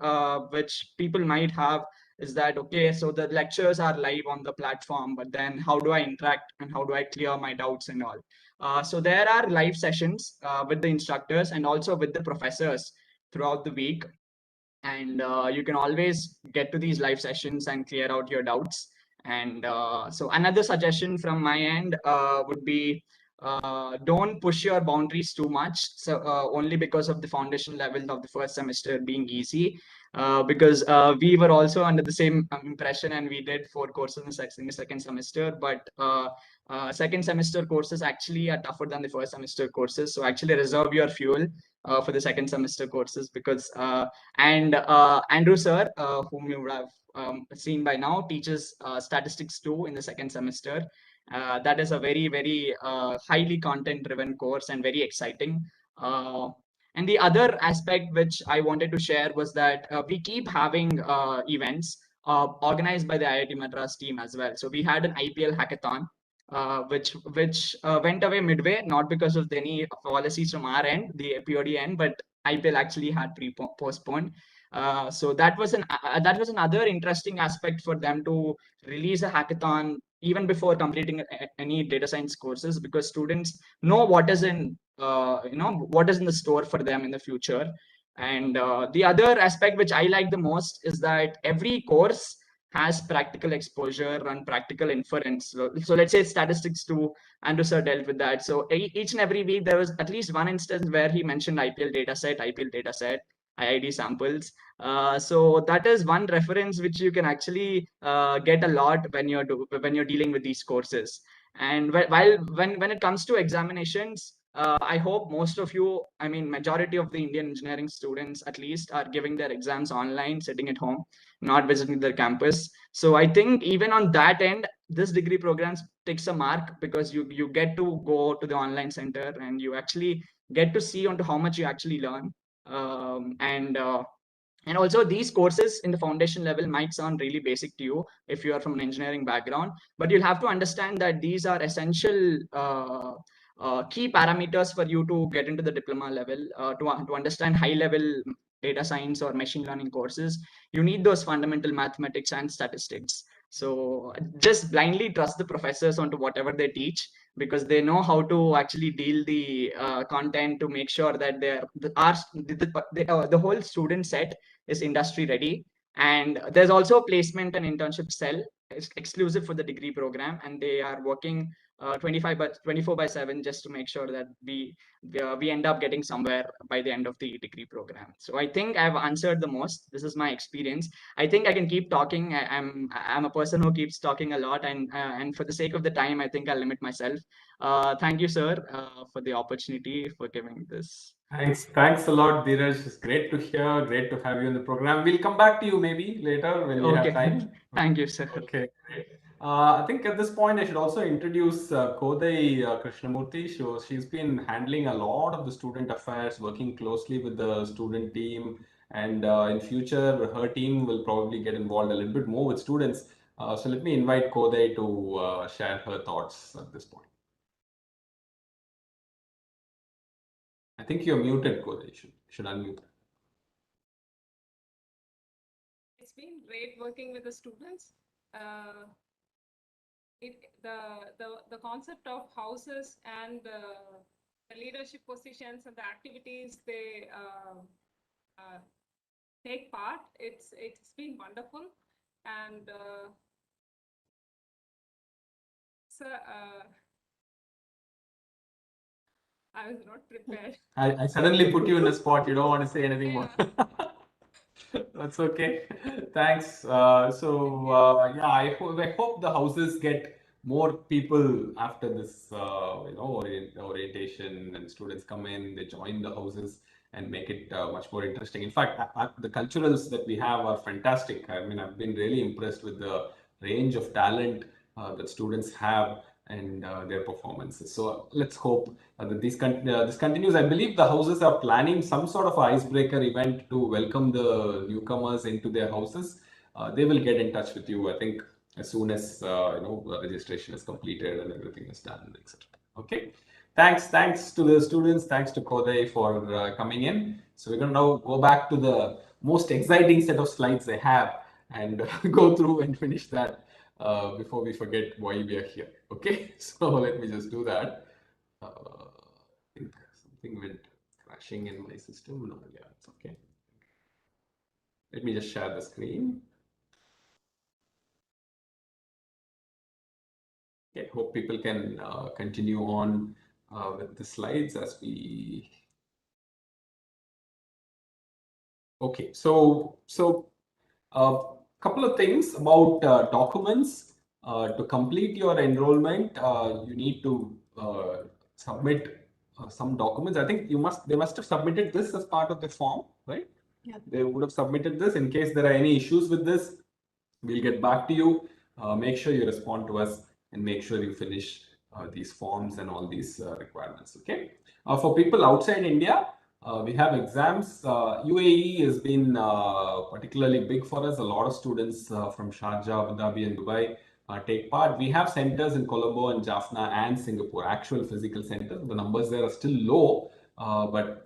B: which people might have, is that, okay, so the lectures are live on the platform, but then how do I interact and how do I clear my doubts and all? So there are live sessions with the instructors and also with the professors throughout the week. And you can always get to these live sessions and clear out your doubts. And so another suggestion from my end would be, don't push your boundaries too much. So only because of the foundation level of the first semester being easy, because we were also under the same impression, and we did 4 courses in the second semester, but second semester courses actually are tougher than the first semester courses. So actually reserve your fuel for the second semester courses, because and Andrew sir, whom you would have seen by now, teaches statistics 2 in the second semester. That is a very, very highly content driven course and very exciting. And the other aspect which I wanted to share was that we keep having events organized by the IIT Madras team as well. So we had an IPL hackathon, which went away midway, not because of any policies from our end, the POD end, but IPL actually had postponed. So that was another interesting aspect for them to release a hackathon even before completing any data science courses, because students know what is in what is in the store for them in the future. And the other aspect which I like the most is that every course has practical exposure and practical inference. So let's say statistics 2, Andrew sir dealt with that. So each and every week there was at least one instance where he mentioned IPL dataset, IID samples. So that is one reference which you can actually get a lot when you're dealing with these courses. And when it comes to examinations, I hope most of you, I mean, majority of the Indian engineering students at least, are giving their exams online, sitting at home, not visiting their campus. So I think even on that end, this degree programs takes a mark, because you get to go to the online center and you actually get to see onto how much you actually learn. And also these courses in the foundation level might sound really basic to you if you are from an engineering background, but you'll have to understand that these are essential key parameters for you to get into the diploma level. To understand high level data science or machine learning courses, you need those fundamental mathematics and statistics. So just blindly trust the professors onto whatever they teach, because they know how to actually deal the content to make sure that the whole student set is industry ready. And there's also a placement and internship cell. It's exclusive for the degree program, and they are working 24/7 just to make sure that we end up getting somewhere by the end of the degree program. So I think I've answered the most. This is my experience. I think I can keep talking. I'm a person who keeps talking a lot, and for the sake of the time, I think I'll limit myself. Thank you, sir, for the opportunity for giving this.
A: Thanks a lot, Dheeraj. It's great to hear. Great to have you in the program. We'll come back to you maybe later when we have
B: Okay.
A: time.
B: Thank you, sir.
A: Okay. I think at this point I should also introduce Kodai Krishnamurthy. She's been handling a lot of the student affairs, working closely with the student team, and in future her team will probably get involved a little bit more with students. So let me invite Kodai to share her thoughts at this point. I think you're muted, Kodai. You should unmute.
D: It's been great working with the students. The concept of houses and the leadership positions and the activities they take part, it's been wonderful. And so I was not prepared.
A: I suddenly put you in a spot. You don't want to say anything more.
D: Yeah.
A: That's okay. Thanks. Yeah, I hope the houses get more people after this, orientation, and students come in, they join the houses and make it much more interesting. In fact, the culturals that we have are fantastic. I mean, I've been really impressed with the range of talent that students have and their performances. So let's hope that this continues. I believe the houses are planning some sort of icebreaker event to welcome the newcomers into their houses. They will get in touch with you, I think, as soon as registration is completed and everything is done, etc. Okay. Thanks to the students. Thanks to Kodai for coming in. So we're going to now go back to the most exciting set of slides I have and go through and finish that before we forget why we are here. Okay, so let me just do that. I think something went crashing in my system. No, yeah, it's okay. Let me just share the screen. Okay, hope people can continue on with the slides as we. Okay, so a couple of things about documents. To complete your enrollment, you need to submit some documents. I think they must have submitted this as part of the form, right?
C: Yeah.
A: They would have submitted this. In case there are any issues with this, we'll get back to you. Make sure you respond to us and make sure you finish these forms and all these requirements. Okay. For people outside India, we have exams. UAE has been particularly big for us. A lot of students from Sharjah, Abu Dhabi, and Dubai take part. We have centers in Colombo and Jaffna and Singapore, actual physical centers. The numbers there are still low, but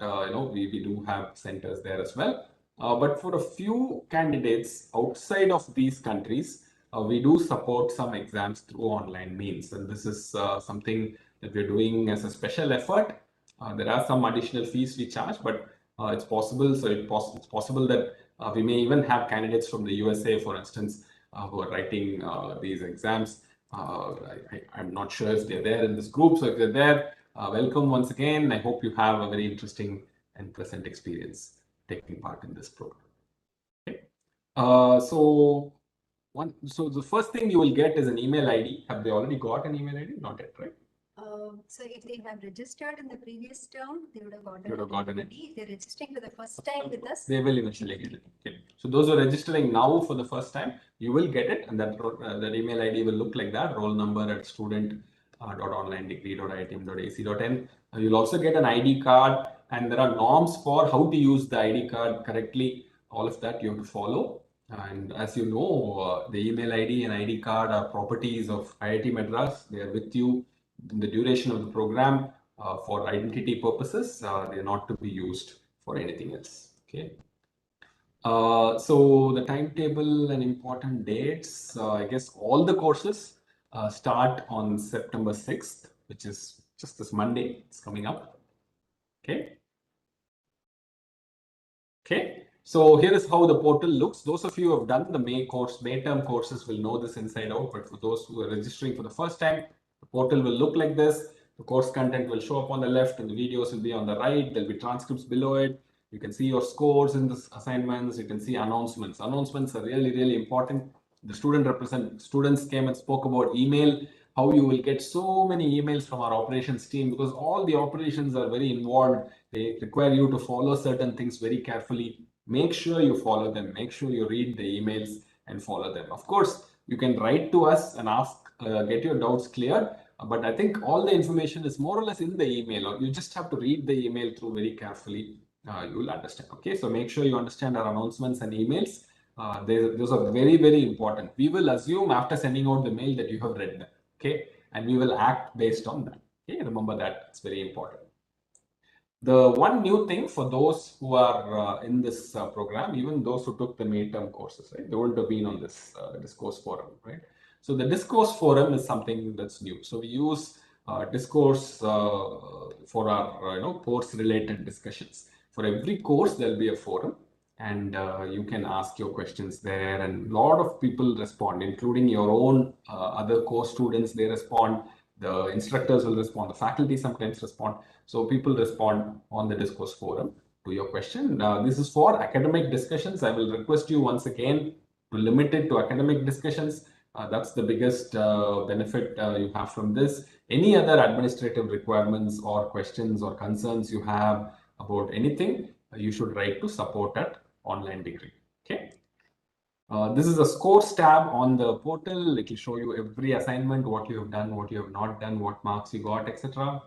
A: we do have centers there as well. But for a few candidates outside of these countries, we do support some exams through online means, and this is something that we're doing as a special effort. There are some additional fees we charge, but it's possible. So it's possible that we may even have candidates from the USA, for instance, who are writing these exams. I'm not sure if they're there in this group. So if they're there, welcome once again. I hope you have a very interesting and pleasant experience taking part in this program. Okay. So the first thing you will get is an email ID. Have they already got an email ID? Not yet, right?
C: So if they have registered in the previous term, they would have gotten
A: They would have gotten it.
C: If they're registering for the first time with us,
A: They will eventually get it. Okay. So those who are registering now for the first time, you will get it, and that email ID will look like that. Roll number at student.onlinedegree.iitm.ac.in. You'll also get an ID card, and there are norms for how to use the ID card correctly. All of that you have to follow. And as you know, the email ID and ID card are properties of IIT Madras. They are with you in the duration of the program for identity purposes. They are not to be used for anything else. Okay. So the timetable and important dates, I guess all the courses start on September 6th, which is just this Monday. It's coming up. Okay. Okay. So here is how the portal looks. Those of you who have done the May term courses will know this inside out, but for those who are registering for the first time, the portal will look like this. The course content will show up on the left and the videos will be on the right. There'll be transcripts below it. You can see your scores in the assignments. You can see announcements. Announcements are really, really important. The students came and spoke about email, how you will get so many emails from our operations team because all the operations are very involved. They require you to follow certain things very carefully. Make sure you follow them. Make sure you read the emails and follow them. Of course, you can write to us and ask, get your doubts clear. But I think all the information is more or less in the email, or you just have to read the email through very carefully. You will understand. Okay, so make sure you understand our announcements and emails. Those are very, very important. We will assume after sending out the mail that you have read them. Okay, and we will act based on that. Okay, remember that it's very important. The one new thing for those who are in this program, even those who took the midterm courses, right? They wouldn't have been on this discourse forum, right? So the discourse forum is something that's new. So we use discourse for our course related discussions. For every course, there'll be a forum, and you can ask your questions there. And a lot of people respond, including your own other course students. They respond. The instructors will respond. The faculty sometimes respond. So people respond on the discourse forum to your question. This is for academic discussions. I will request you once again to limit it to academic discussions. That's the biggest benefit you have from this. Any other administrative requirements or questions or concerns you have about anything, you should write to support@onlinedegree. Okay. This is a scores tab on the portal. It will show you every assignment, what you have done, what you have not done, what marks you got, etc.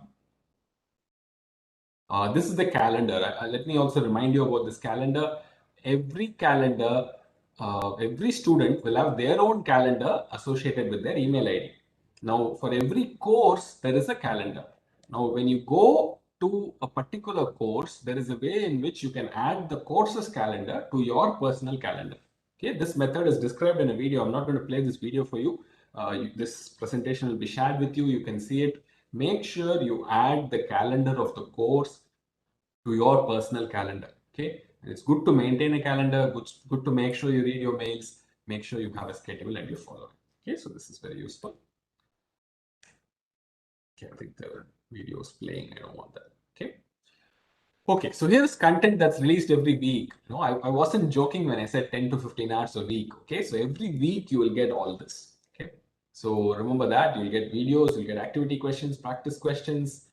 A: This is the calendar. Let me also remind you about this calendar. Every calendar, every student will have their own calendar associated with their email ID. Now, for every course, there is a calendar. Now, when you go to a particular course, there is a way in which you can add the course's calendar to your personal calendar. Okay, this method is described in a video. I'm not going to play this video for you. This presentation will be shared with you. You can see it. Make sure you add the calendar of the course to your personal calendar. Okay, and it's good to maintain a calendar. Good to make sure you read your mails. Make sure you have a schedule and you follow it. Okay, so this is very useful. Okay, I think the video is playing. I don't want that. Okay. Okay, so here's content that's released every week. No, I wasn't joking when I said 10 to 15 hours a week. Okay, so every week you will get all this. Okay, so remember that you'll get videos, you'll get activity questions, practice questions,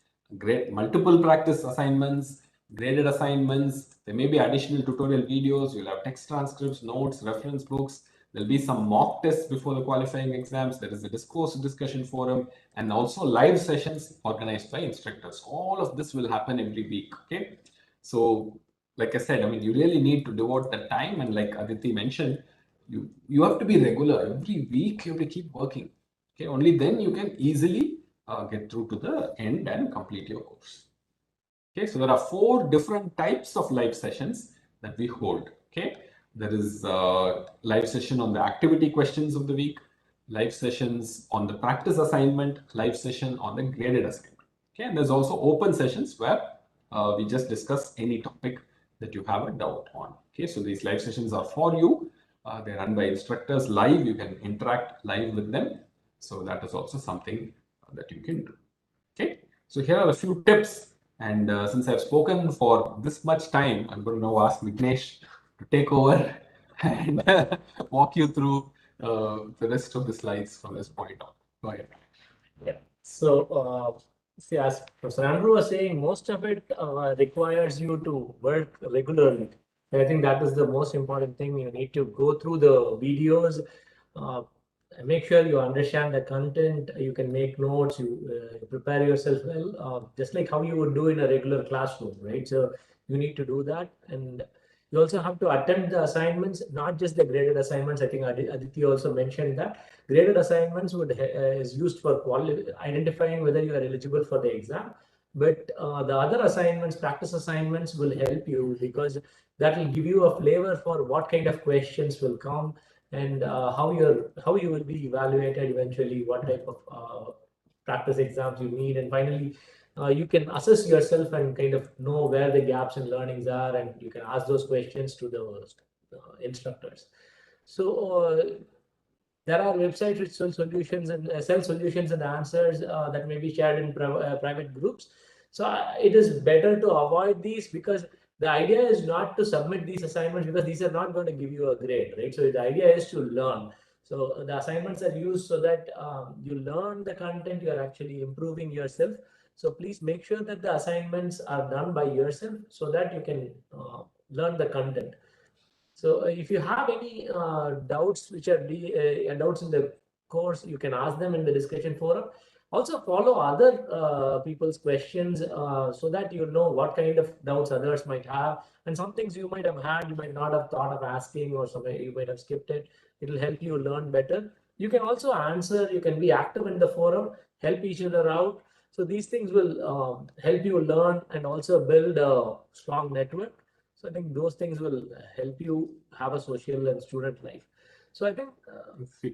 A: multiple practice assignments, graded assignments. There may be additional tutorial videos. You'll have text transcripts, notes, reference books. There'll be some mock tests before the qualifying exams. There is a discourse discussion forum and also live sessions organized by instructors. All of this will happen every week. Okay. So, like I said, I mean, you really need to devote the time. And like Aditi mentioned, you have to be regular. Every week you have to keep working. Okay. Only then you can easily get through to the end and complete your course. Okay. So there are 4 different types of live sessions that we hold. Okay. There is a live session on the activity questions of the week, live sessions on the practice assignment, live session on the graded assignment. Okay, and there's also open sessions where we just discuss any topic that you have a doubt on. Okay, so these live sessions are for you. They're run by instructors live. You can interact live with them. So that is also something that you can do. Okay, so here are a few tips. And since I've spoken for this much time, I'm going to now ask Vignesh to take over and walk you through the rest of the slides from this point on. Go ahead.
G: Yeah. So, see, as Professor Andrew was saying, most of it requires you to work regularly. And I think that is the most important thing. You need to go through the videos, make sure you understand the content. You can make notes. You prepare yourself well, just like how you would do in a regular classroom, right? So you need to do that, and you also have to attend the assignments, not just the graded assignments. I think Aditi also mentioned that graded assignments is used for identifying whether you are eligible for the exam. But the other assignments, practice assignments, will help you because that will give you a flavor for what kind of questions will come and how you will be evaluated eventually, what type of practice exams you need, and finally you can assess yourself and kind of know where the gaps in learnings are, and you can ask those questions to the instructors. So there are websites which sell solutions and answers that may be shared in private groups. So it is better to avoid these, because the idea is not to submit these assignments because these are not going to give you a grade, right? So the idea is to learn. So the assignments are used so that you learn the content, you are actually improving yourself. So please make sure that the assignments are done by yourself so that you can learn the content. So if you have any doubts which are doubts in the course, you can ask them in the discussion forum. Also follow other people's questions so that you know what kind of doubts others might have, and some things you might have had, you might not have thought of asking, or some you might have skipped it. It will help you learn better. You can also answer, you can be active in the forum, help each other out. So these things will help you learn and also build a strong network. So I think those things will help you have a social and student life. So I think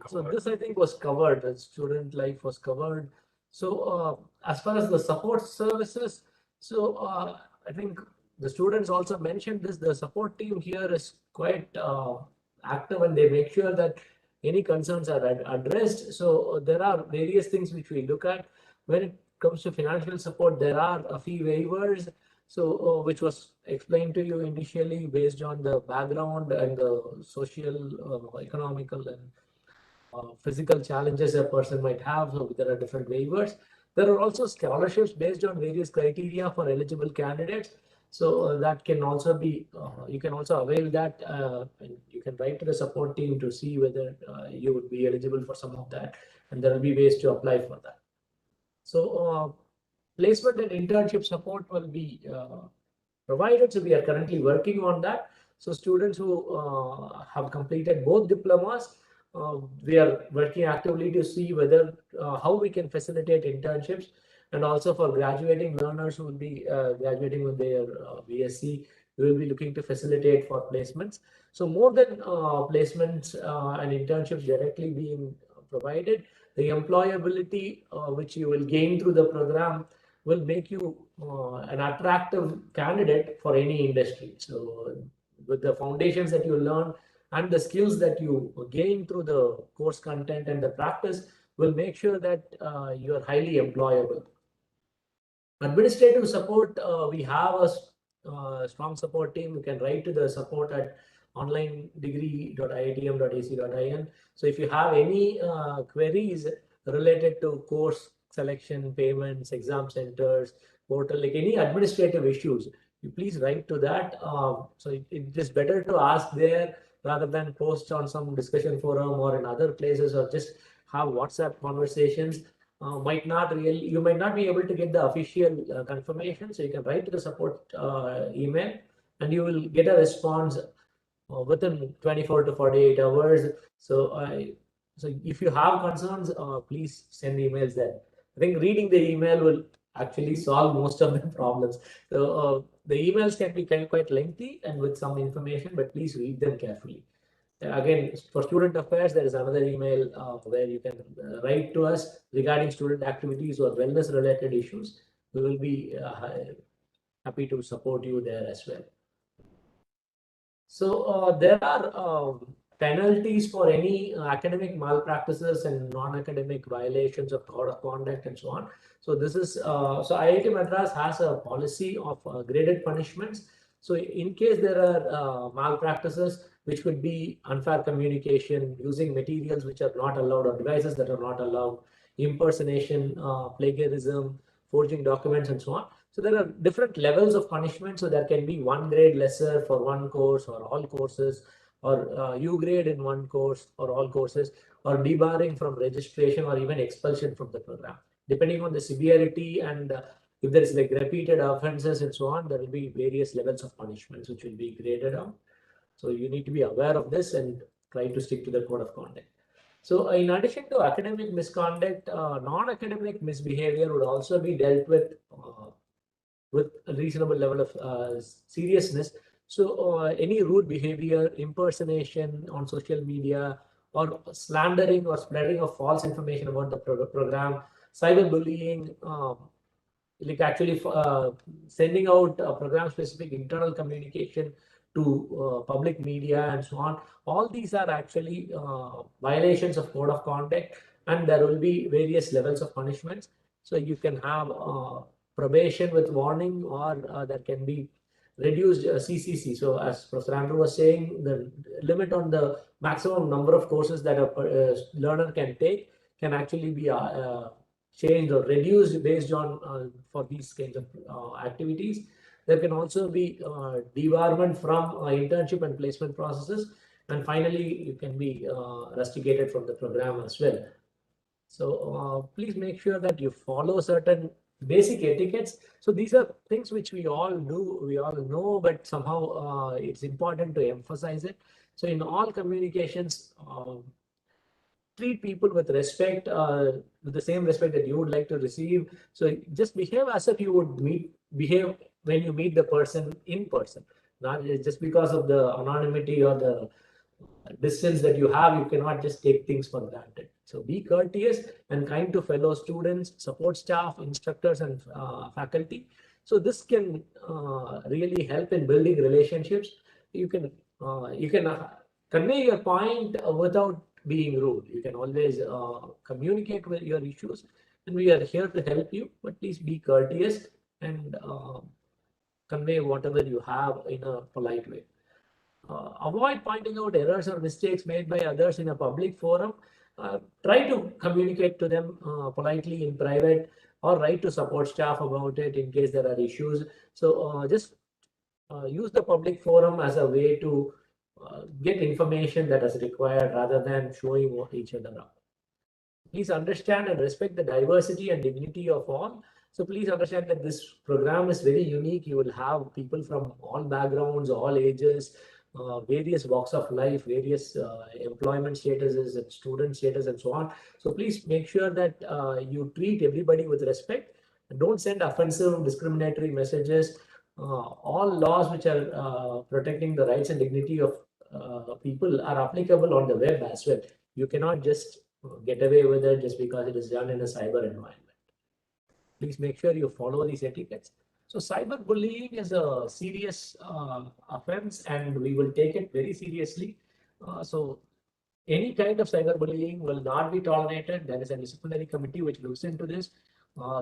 G: so this I think was covered. The student life was covered. So as far as the support services, so I think the students also mentioned this. The support team here is quite active, and they make sure that any concerns are addressed. So there are various things which we look at when it comes to financial support. There are a fee waivers, so which was explained to you initially based on the background and the social, economical, and physical challenges a person might have. So there are different waivers. There are also scholarships based on various criteria for eligible candidates. So that can also be, you can also avail that, and you can write to the support team to see whether you would be eligible for some of that, and there will be ways to apply for that. So placement and internship support will be provided. So we are currently working on that. So students who have completed both diplomas, we are working actively to see whether how we can facilitate internships, and also for graduating learners who will be graduating with their BSc, we will be looking to facilitate for placements. So more than placements and internships directly being provided, the employability which you will gain through the program will make you an attractive candidate for any industry. So with the foundations that you learn and the skills that you gain through the course content and the practice will make sure that you are highly employable. Administrative support, we have a strong support team. You can write to the support at onlinedegree.iitm.ac.in. So if you have any queries related to course selection, payments, exam centers, portal, like any administrative issues, you please write to that. So it is better to ask there rather than post on some discussion forum or in other places, or just have WhatsApp conversations. Might not really, you might not be able to get the official confirmation, so you can write to the support email, and you will get a response within 24 to 48 hours. So if you have concerns, please send emails there. I think reading the email will actually solve most of the problems. So the emails can be quite lengthy and with some information, but please read them carefully. Again, for student affairs, there is another email where you can write to us regarding student activities or wellness related issues. We will be happy to support you there as well. So there are penalties for any academic malpractices and non-academic violations of code of conduct and so on. So this is so IIT Madras has a policy of graded punishments. So in case there are malpractices, which could be unfair communication, using materials which are not allowed or devices that are not allowed, impersonation, plagiarism, forging documents, and so on. So there are different levels of punishment. So there can be 1 grade lesser for one course or all courses, or U grade in one course or all courses, or debarring from registration, or even expulsion from the program. Depending on the severity and if there is like repeated offenses and so on, there will be various levels of punishments which will be graded out. So you need to be aware of this and try to stick to the code of conduct. So in addition to academic misconduct, non-academic misbehavior would also be dealt with a reasonable level of seriousness. So any rude behavior, impersonation on social media, or slandering or spreading of false information about the program, cyberbullying, like actually sending out program specific internal communication to public media and so on. All these are actually violations of code of conduct, and there will be various levels of punishments. So you can have probation with warning, or there can be reduced CCC. So as Professor Andrew was saying, the limit on the maximum number of courses that a learner can take can actually be changed or reduced based on for these kinds of activities. There can also be debarment from internship and placement processes, and finally you can be rusticated from the program as well. So please make sure that you follow certain basic etiquettes. So these are things which we all do, we all know, but somehow it's important to emphasize it. So in all communications, treat people with respect, with the same respect that you would like to receive. So just behave as if you would behave when you meet the person in person, not just because of the anonymity or the distance that you have. You cannot just take things for granted. So be courteous and kind to fellow students, support staff, instructors, and faculty. So this can really help in building relationships. You can convey your point without being rude. You can always communicate with your issues, and we are here to help you. But please be courteous and convey whatever you have in a polite way. Avoid pointing out errors or mistakes made by others in a public forum. Try to communicate to them politely in private, or write to support staff about it in case there are issues. So just use the public forum as a way to get information that is required rather than showing each other up. Please understand and respect the diversity and dignity of all. So please understand that this program is very unique. You will have people from all backgrounds, all ages, various walks of life, various employment statuses and student status and so on. So please make sure that you treat everybody with respect. Don't send offensive, discriminatory messages. All laws which are protecting the rights and dignity of people are applicable on the web as well. You cannot just get away with it just because it is done in a cyber environment. Please make sure you follow these etiquettes. So cyberbullying is a serious offense, and we will take it very seriously. So any kind of cyberbullying will not be tolerated. There is a disciplinary committee which looks into this.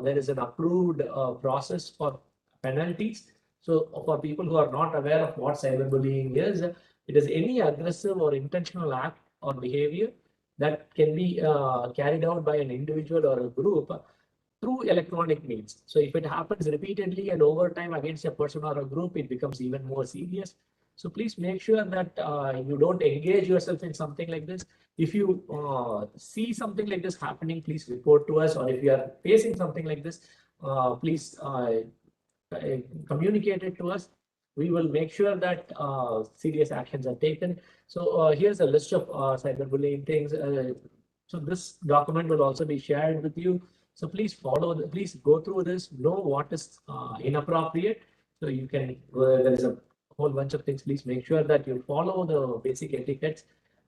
G: There is an approved process for penalties. So for people who are not aware of what cyberbullying is, it is any aggressive or intentional act or behavior that can be carried out by an individual or a group through electronic means. So if it happens repeatedly and over time against a person or a group, it becomes even more serious. So please make sure that you don't engage yourself in something like this. If you see something like this happening, please report to us. Or if you are facing something like this, please communicate it to us. We will make sure that serious actions are taken. So here's a list of cyberbullying things. So this document will also be shared with you. So please please go through this, know what is inappropriate. So you can, there is a whole bunch of things. Please make sure that you follow the basic etiquettes.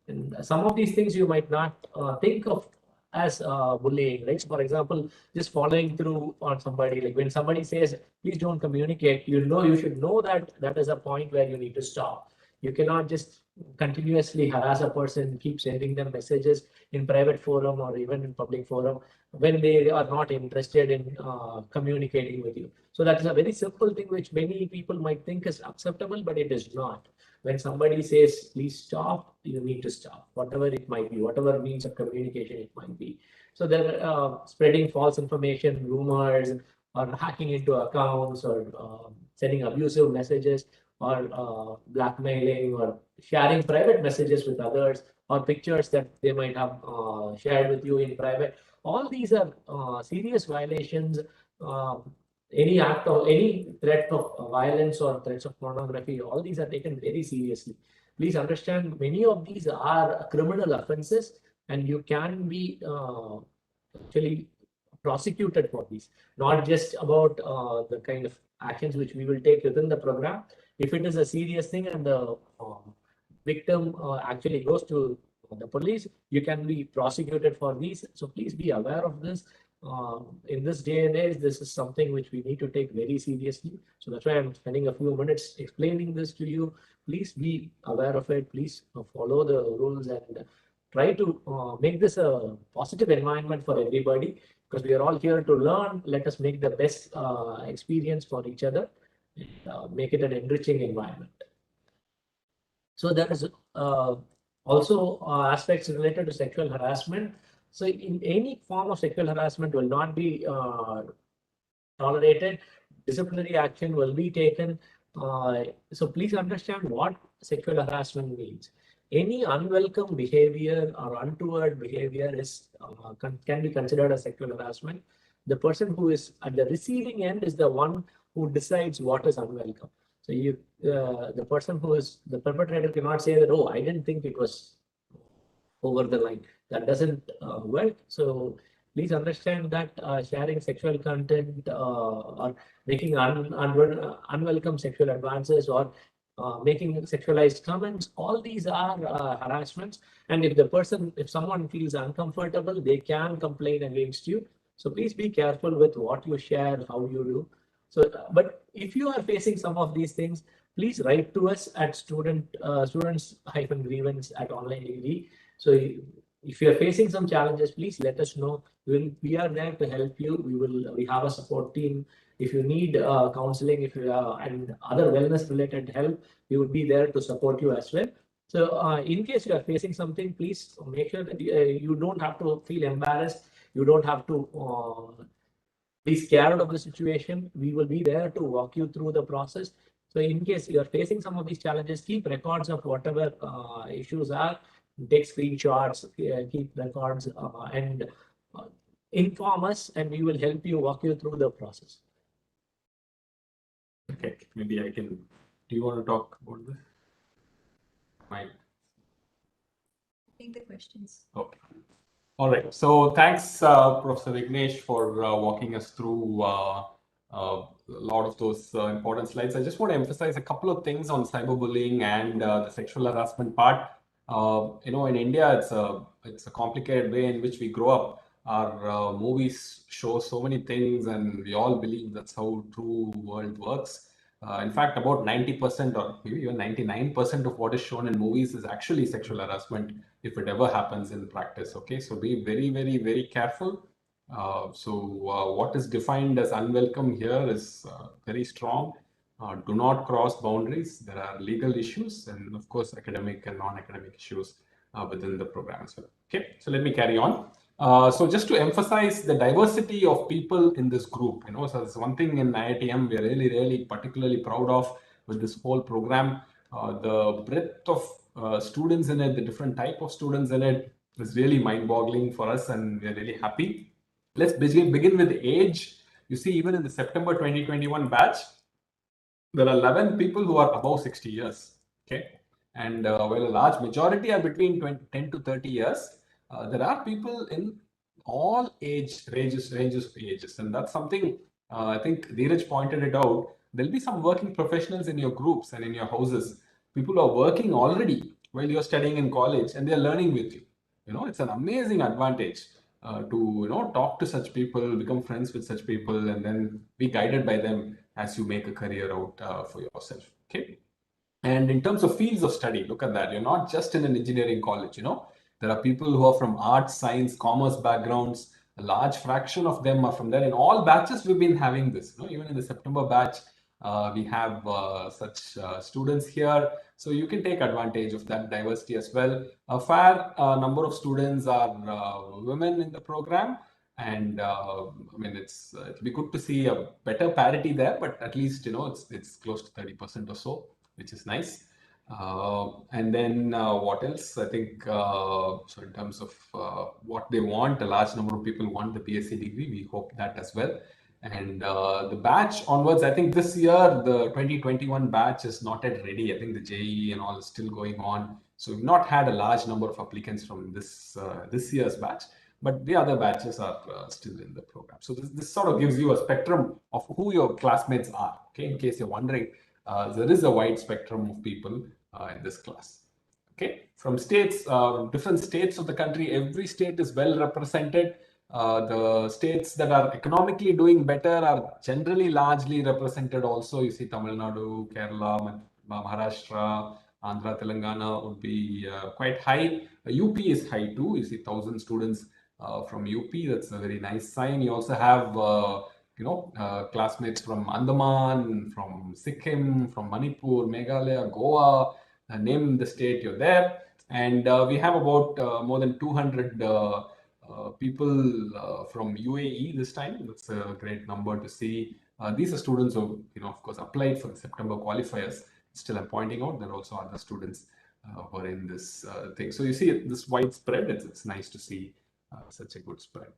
G: And some of these things you might not think of as bullying, right? So for example, just following through on somebody, like when somebody says, please don't communicate, you should know that that is a point where you need to stop. You cannot just continuously harass a person, keep sending them messages in private forum or even in public forum when they are not interested in communicating with you. So that is a very simple thing which many people might think is acceptable, but it is not. When somebody says, please stop, you need to stop, whatever it might be, whatever means of communication it might be. So they're spreading false information, rumors, or hacking into accounts, or sending abusive messages, or blackmailing, or sharing private messages with others, or pictures that they might have shared with you in private. All these are serious violations. Any act of any threat of violence or threats of pornography, all these are taken very seriously. Please understand, many of these are criminal offenses, and you can be actually prosecuted for these. Not just about the kind of actions which we will take within the program. If it is a serious thing and the victim actually goes to the police, you can be prosecuted for these. So please be aware of this. in this day and age, this is something which we need to take very seriously. So that's why I'm spending a few minutes explaining this to you. Please be aware of it. Please follow the rules and try to make this a positive environment for everybody, because we are all here to learn. Let us make the best experience for each other, make it an enriching environment. So there is also aspects related to sexual harassment. So in any form of sexual harassment will not be tolerated. Disciplinary action will be taken. So please understand what sexual harassment means. Any unwelcome behavior or untoward behavior is can be considered as sexual harassment. The person who is at the receiving end is the one who decides what is unwelcome. So the person who is the perpetrator cannot say that, oh, I didn't think it was over the line. That doesn't work. So please understand that sharing sexual content or making unwelcome sexual advances or making sexualized comments, all these are harassments. And if someone feels uncomfortable, they can complain against you. So please be careful with what you share, how you do. So, but if you are facing some of these things, please write to us at students-grievance@online.degree. So if you are facing some challenges, please let us know. We are there to help you. We have a support team. If you need counseling, and other wellness related help, we would be there to support you as well. So in case you are facing something, please make sure that you don't have to feel embarrassed. You don't have to be scared of the situation. We will be there to walk you through the process. So in case you are facing some of these challenges, keep records of whatever issues are, take screenshots, keep records, and inform us, and we will help you, walk you through the process.
A: Okay, maybe I can. Do you want to talk about this? Mike.
C: Take the questions.
A: Okay. All right. So thanks, Professor Vignesh, for walking us through a lot of those important slides. I just want to emphasize a couple of things on cyberbullying and the sexual harassment part. In India, it's a complicated way in which we grow up. Our movies show so many things, and we all believe that's how true world works. In fact, about 90% or maybe even 99% of what is shown in movies is actually sexual harassment if it ever happens in practice. Okay, so be very, very, very careful. What is defined as unwelcome here is very strong. Do not cross boundaries. There are legal issues and, of course, academic and non-academic issues within the program as well. Okay, so let me carry on. So just to emphasize the diversity of people in this group, so that's one thing in IITM we're really, really particularly proud of with this whole program. The breadth of students in it, the different type of students in it is really mind-boggling for us, and we're really happy. Let's begin with age. You see, even in the September 2021 batch, there are 11 people who are above 60 years. Okay, and while a large majority are between 10 to 30 years, there are people in all ranges of ages, and that's something I think Dheeraj pointed it out. There'll be some working professionals in your groups and in your houses. People who are working already while you're studying in college, and they're learning with you. It's an amazing advantage to talk to such people, become friends with such people, and then be guided by them as you make a career out for yourself. Okay. And in terms of fields of study, look at that. You're not just in an engineering college, There are people who are from arts, science, commerce backgrounds. A large fraction of them are from there. In all batches, we've been having this. Even in the September batch, we have such students here. So you can take advantage of that diversity as well. A fair number of students are women in the program. And I mean, it'll be good to see a better parity there, but at least, it's close to 30% or so, which is nice. And then what else? I think, so in terms of what they want, a large number of people want the BSc degree. We hope that as well. And the batch onwards, I think this year, the 2021 batch is not yet ready. I think the JEE and all is still going on. So we've not had a large number of applicants from this year's batch, but the other batches are still in the program. So this sort of gives you a spectrum of who your classmates are. Okay, in case you're wondering, there is a wide spectrum of people in this class. Okay, from states, different states of the country, every state is well represented. The states that are economically doing better are generally largely represented also. You see Tamil Nadu, Kerala, Maharashtra, Andhra, Telangana would be quite high. UP is high too. You see 1,000 students from UP. That's a very nice sign. You also have classmates from Andaman, from Sikkim, from Manipur, Meghalaya, Goa. Name the state, you're there. And we have about more than 200 people from UAE this time. That's a great number to see. These are students who, of course, applied for the September qualifiers. Still, I'm pointing out there are also other students who are in this thing. So you see this widespread. It's nice to see such a good spread.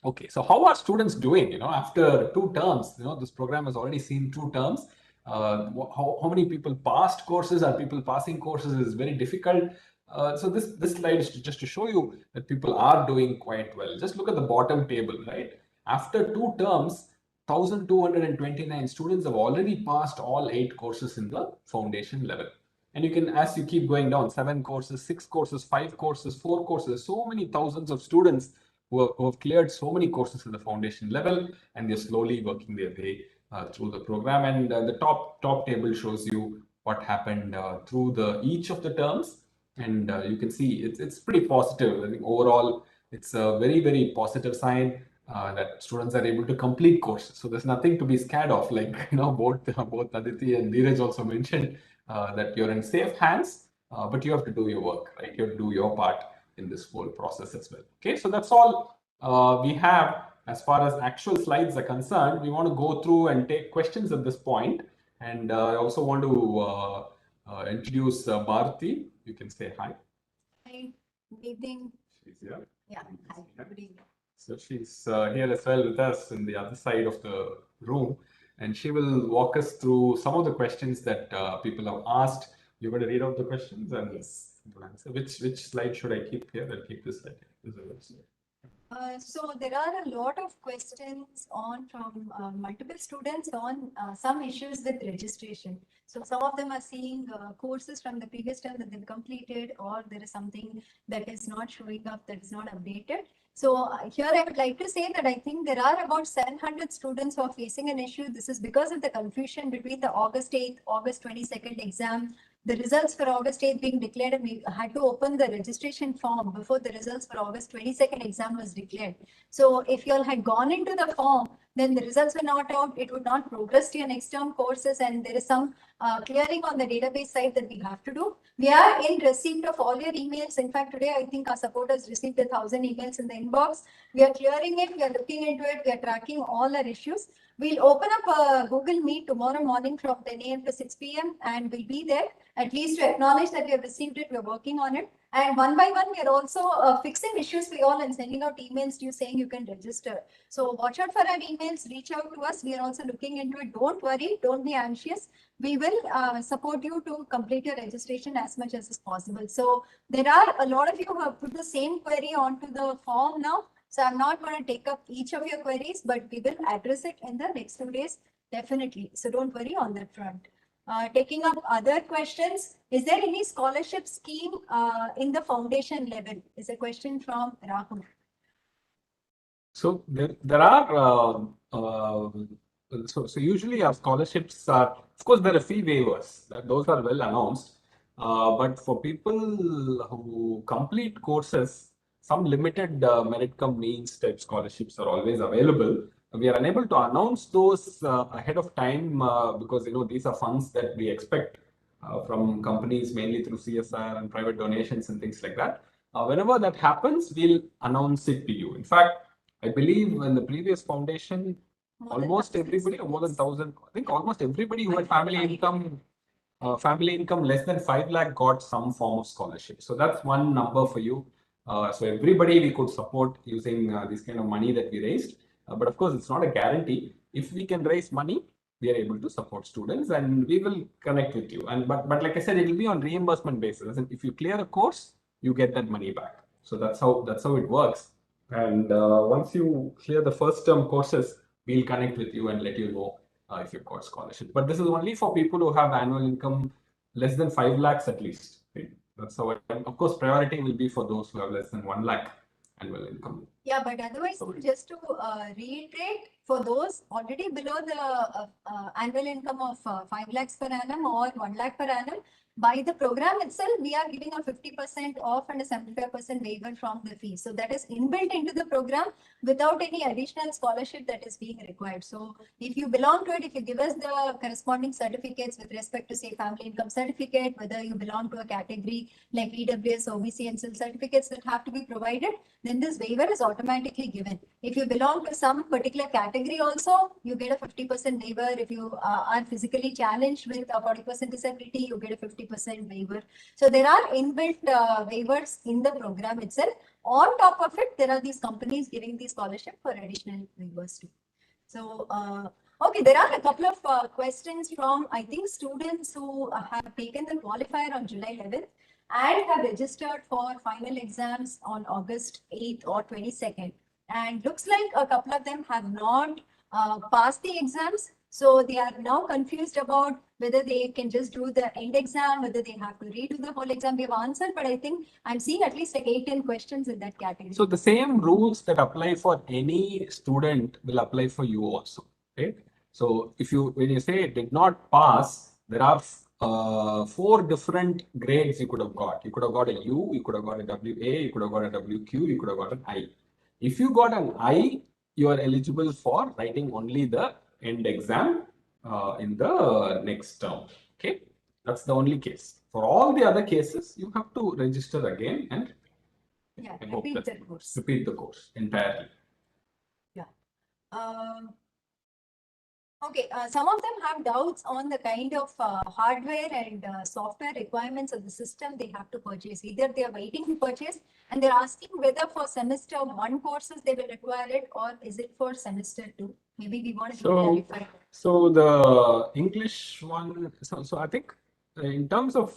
A: Okay, so how are students doing? After 2 terms, this program has already seen 2 terms. How many people passed courses? Are people passing courses? Is very difficult. So this slide is just to show you that people are doing quite well. Just look at the bottom table, right? After 2 terms, 1,229 students have already passed all 8 courses in the foundation level. And you can, as you keep going down, 7 courses, 6 courses, 5 courses, 4 courses, so many thousands of students who have cleared so many courses at the foundation level, and they're slowly working their way through the program. And the top table shows you what happened through each of the terms. And you can see it's pretty positive. I think overall, it's a very, very positive sign that students are able to complete courses. So there's nothing to be scared of. Like, both Aditi and Dheeraj also mentioned that you're in safe hands, but you have to do your work, right? You have to do your part in this whole process as well. Okay, so that's all we have as far as actual slides are concerned. We want to go through and take questions at this point. And I also want to introduce Bharati. You can say hi.
C: Hi, good evening.
A: She's here.
C: Yeah, hi, good evening.
A: So she's here as well with us in the other side of the room, and she will walk us through some of the questions that people have asked. You're going to read out the questions and answer. Which slide should I keep here? I'll keep this slide.
C: So there are a lot of questions from multiple students on some issues with registration. So some of them are seeing courses from the previous term that they've completed, or there is something that is not showing up, that is not updated. So here I would like to say that I think there are about 700 students who are facing an issue. This is because of the confusion between the August 8th, August 22nd exam. The results for August 8th being declared, and we had to open the registration form before the results for August 22nd exam was declared. So if you all had gone into the form, then the results were not out, it would not progress to your next term courses, and there is some clearing on the database side that we have to do. We are in receipt of all your emails. In fact, today I think our supporters received 1,000 emails in the inbox. We are clearing it, we are looking into it, we are tracking all our issues. We'll open up a Google Meet tomorrow morning from 10 a.m. to 6 p.m. and we'll be there at least to acknowledge that we have received it, we're working on it. And one by one, we are also fixing issues for you all and sending out emails to you saying you can register. So watch out for our emails, reach out to us. We are also looking into it. Don't worry, don't be anxious. We will support you to complete your registration as much as is possible. So there are a lot of you who have put the same query onto the form now. So I'm not going to take up each of your queries, but we will address it in the next 2 days, definitely. So don't worry on that front. Taking up other questions, is there any scholarship scheme in the foundation level? Is a question from Rahul.
A: So there are, so usually our scholarships are, of course, there are fee waivers. Those are well announced. But for people who complete courses, some limited merit cum means type scholarships are always available. We are unable to announce those ahead of time because these are funds that we expect from companies mainly through CSR and private donations and things like that. Whenever that happens, we'll announce it to you. In fact, I believe in the previous foundation, almost everybody, or more than 1,000, I think almost everybody who had family income less than 5 lakh got some form of scholarship. So that's one number for you. So everybody we could support using this kind of money that we raised. But of course, it's not a guarantee. If we can raise money, we are able to support students and we will connect with you. And but like I said, it will be on reimbursement basis. And if you clear a course, you get that money back. So that's how it works. And once you clear the first term courses, we'll connect with you and let you know if you've got scholarship. But this is only for people who have annual income less than 5 lakhs at least. Right? That's how of course, priority will be for those who have less than 1 lakh annual income.
C: Yeah, but otherwise, just to reiterate, for those already below the annual income of 5 lakhs per annum or 1 lakh per annum, by the program itself, we are giving a 50% off and a 75% waiver from the fee. So that is inbuilt into the program without any additional scholarship that is being required. So if you belong to it, if you give us the corresponding certificates with respect to, say, family income certificate, whether you belong to a category like EWS, OBC, and SIL certificates that have to be provided, then this waiver is automatically given. If you belong to some particular category also, you get a 50% waiver. If you are physically challenged with a 40% disability, you get a 50% waiver. So there are inbuilt waivers in the program itself. On top of it, there are these companies giving the scholarship for additional waivers too. So, okay, there are a couple of questions from, I think, students who have taken the qualifier on July 11th and have registered for final exams on August 8th or 22nd. And looks like a couple of them have not passed the exams. So they are now confused about whether they can just do the end exam, whether they have to redo the whole exam. We have answered, but I think I'm seeing at least like 8-10 questions in that category.
A: So the same rules that apply for any student will apply for you also, right? So if you, when you say did not pass, there are 4 different grades you could have got. You could have got a U, you could have got a WA, you could have got a WQ, you could have got an I. If you got an I, you are eligible for writing only the end exam in the next term. Okay, that's the only case. For all the other cases, you have to register again and
C: repeat the course.
A: Repeat the course entirely.
C: Yeah. Okay, some of them have doubts on the kind of hardware and software requirements of the system they have to purchase. Either they are waiting to purchase and they're asking whether for semester 1 courses they will require it, or is it for semester 2? Maybe we want to clarify.
A: So the English one, so I think in terms of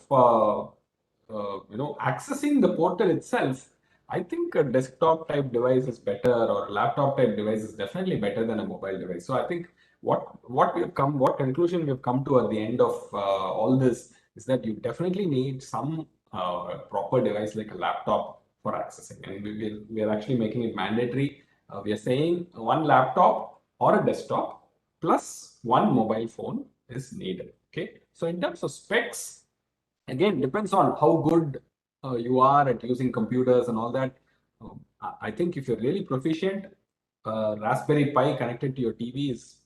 A: accessing the portal itself, I think a desktop type device is better, or a laptop type device is definitely better than a mobile device. So I think what conclusion we've come to at the end of all this is that you definitely need some proper device like a laptop for accessing, and we are actually making it mandatory. We are saying 1 laptop or a desktop plus 1 mobile phone is needed. Okay, so in terms of specs, again, depends on how good you are at using computers and all that. I think if you're really proficient, Raspberry Pi connected to your TV is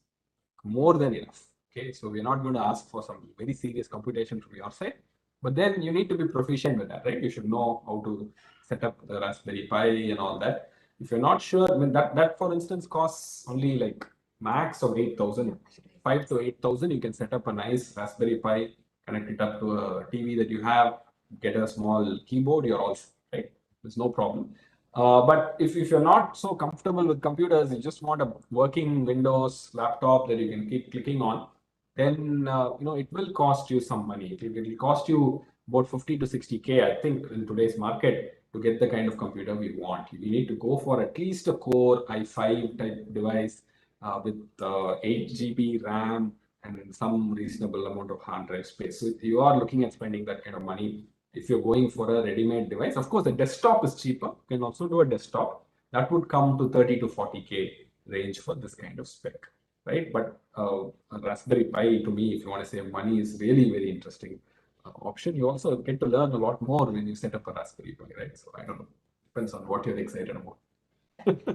A: more than enough. Okay, so we're not going to ask for some very serious computation from your side, but then you need to be proficient with that, right? You should know how to set up the Raspberry Pi and all that. If you're not sure, I mean, that for instance costs only like max of 8,000, 5 to 8,000. You can set up a nice Raspberry Pi, connect it up to a TV that you have, get a small keyboard, you're all right. There's no problem. But if you're not so comfortable with computers, you just want a working Windows laptop that you can keep clicking on, then it will cost you some money. It will cost you about 50 to 60K, I think, in today's market to get the kind of computer we want. We need to go for at least a Core i5 type device with 8 GB RAM and some reasonable amount of hard drive space. So if you are looking at spending that kind of money, if you're going for a ready-made device, of course, the desktop is cheaper. You can also do a desktop. That would come to 30 to 40K range for this kind of spec, right? But a Raspberry Pi, to me, if you want to save money, is really very interesting option. You also get to learn a lot more when you set up a Raspberry Pi, right? So I don't know. Depends on what you're excited about.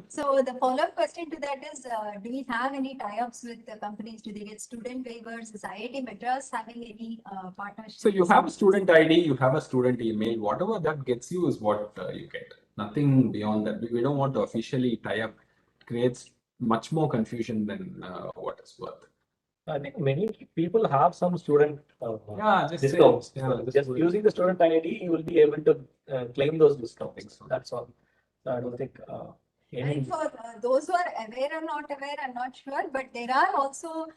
C: So the follow-up question to that is, do we have any tie-ups with the companies? Do they get student waivers? Is IIT Madras having any partnership?
A: So you have a student ID, you have a student email, whatever that gets you is what you get. Nothing beyond that. We don't want to officially tie up. It creates much more confusion than what is worth.
G: I think many people have some student
A: just
G: discounts.
A: just
G: using the student ID, you will be able to claim those discounts. So that's all. So I don't think
C: And for those who are aware or not aware, I'm not sure, but there are also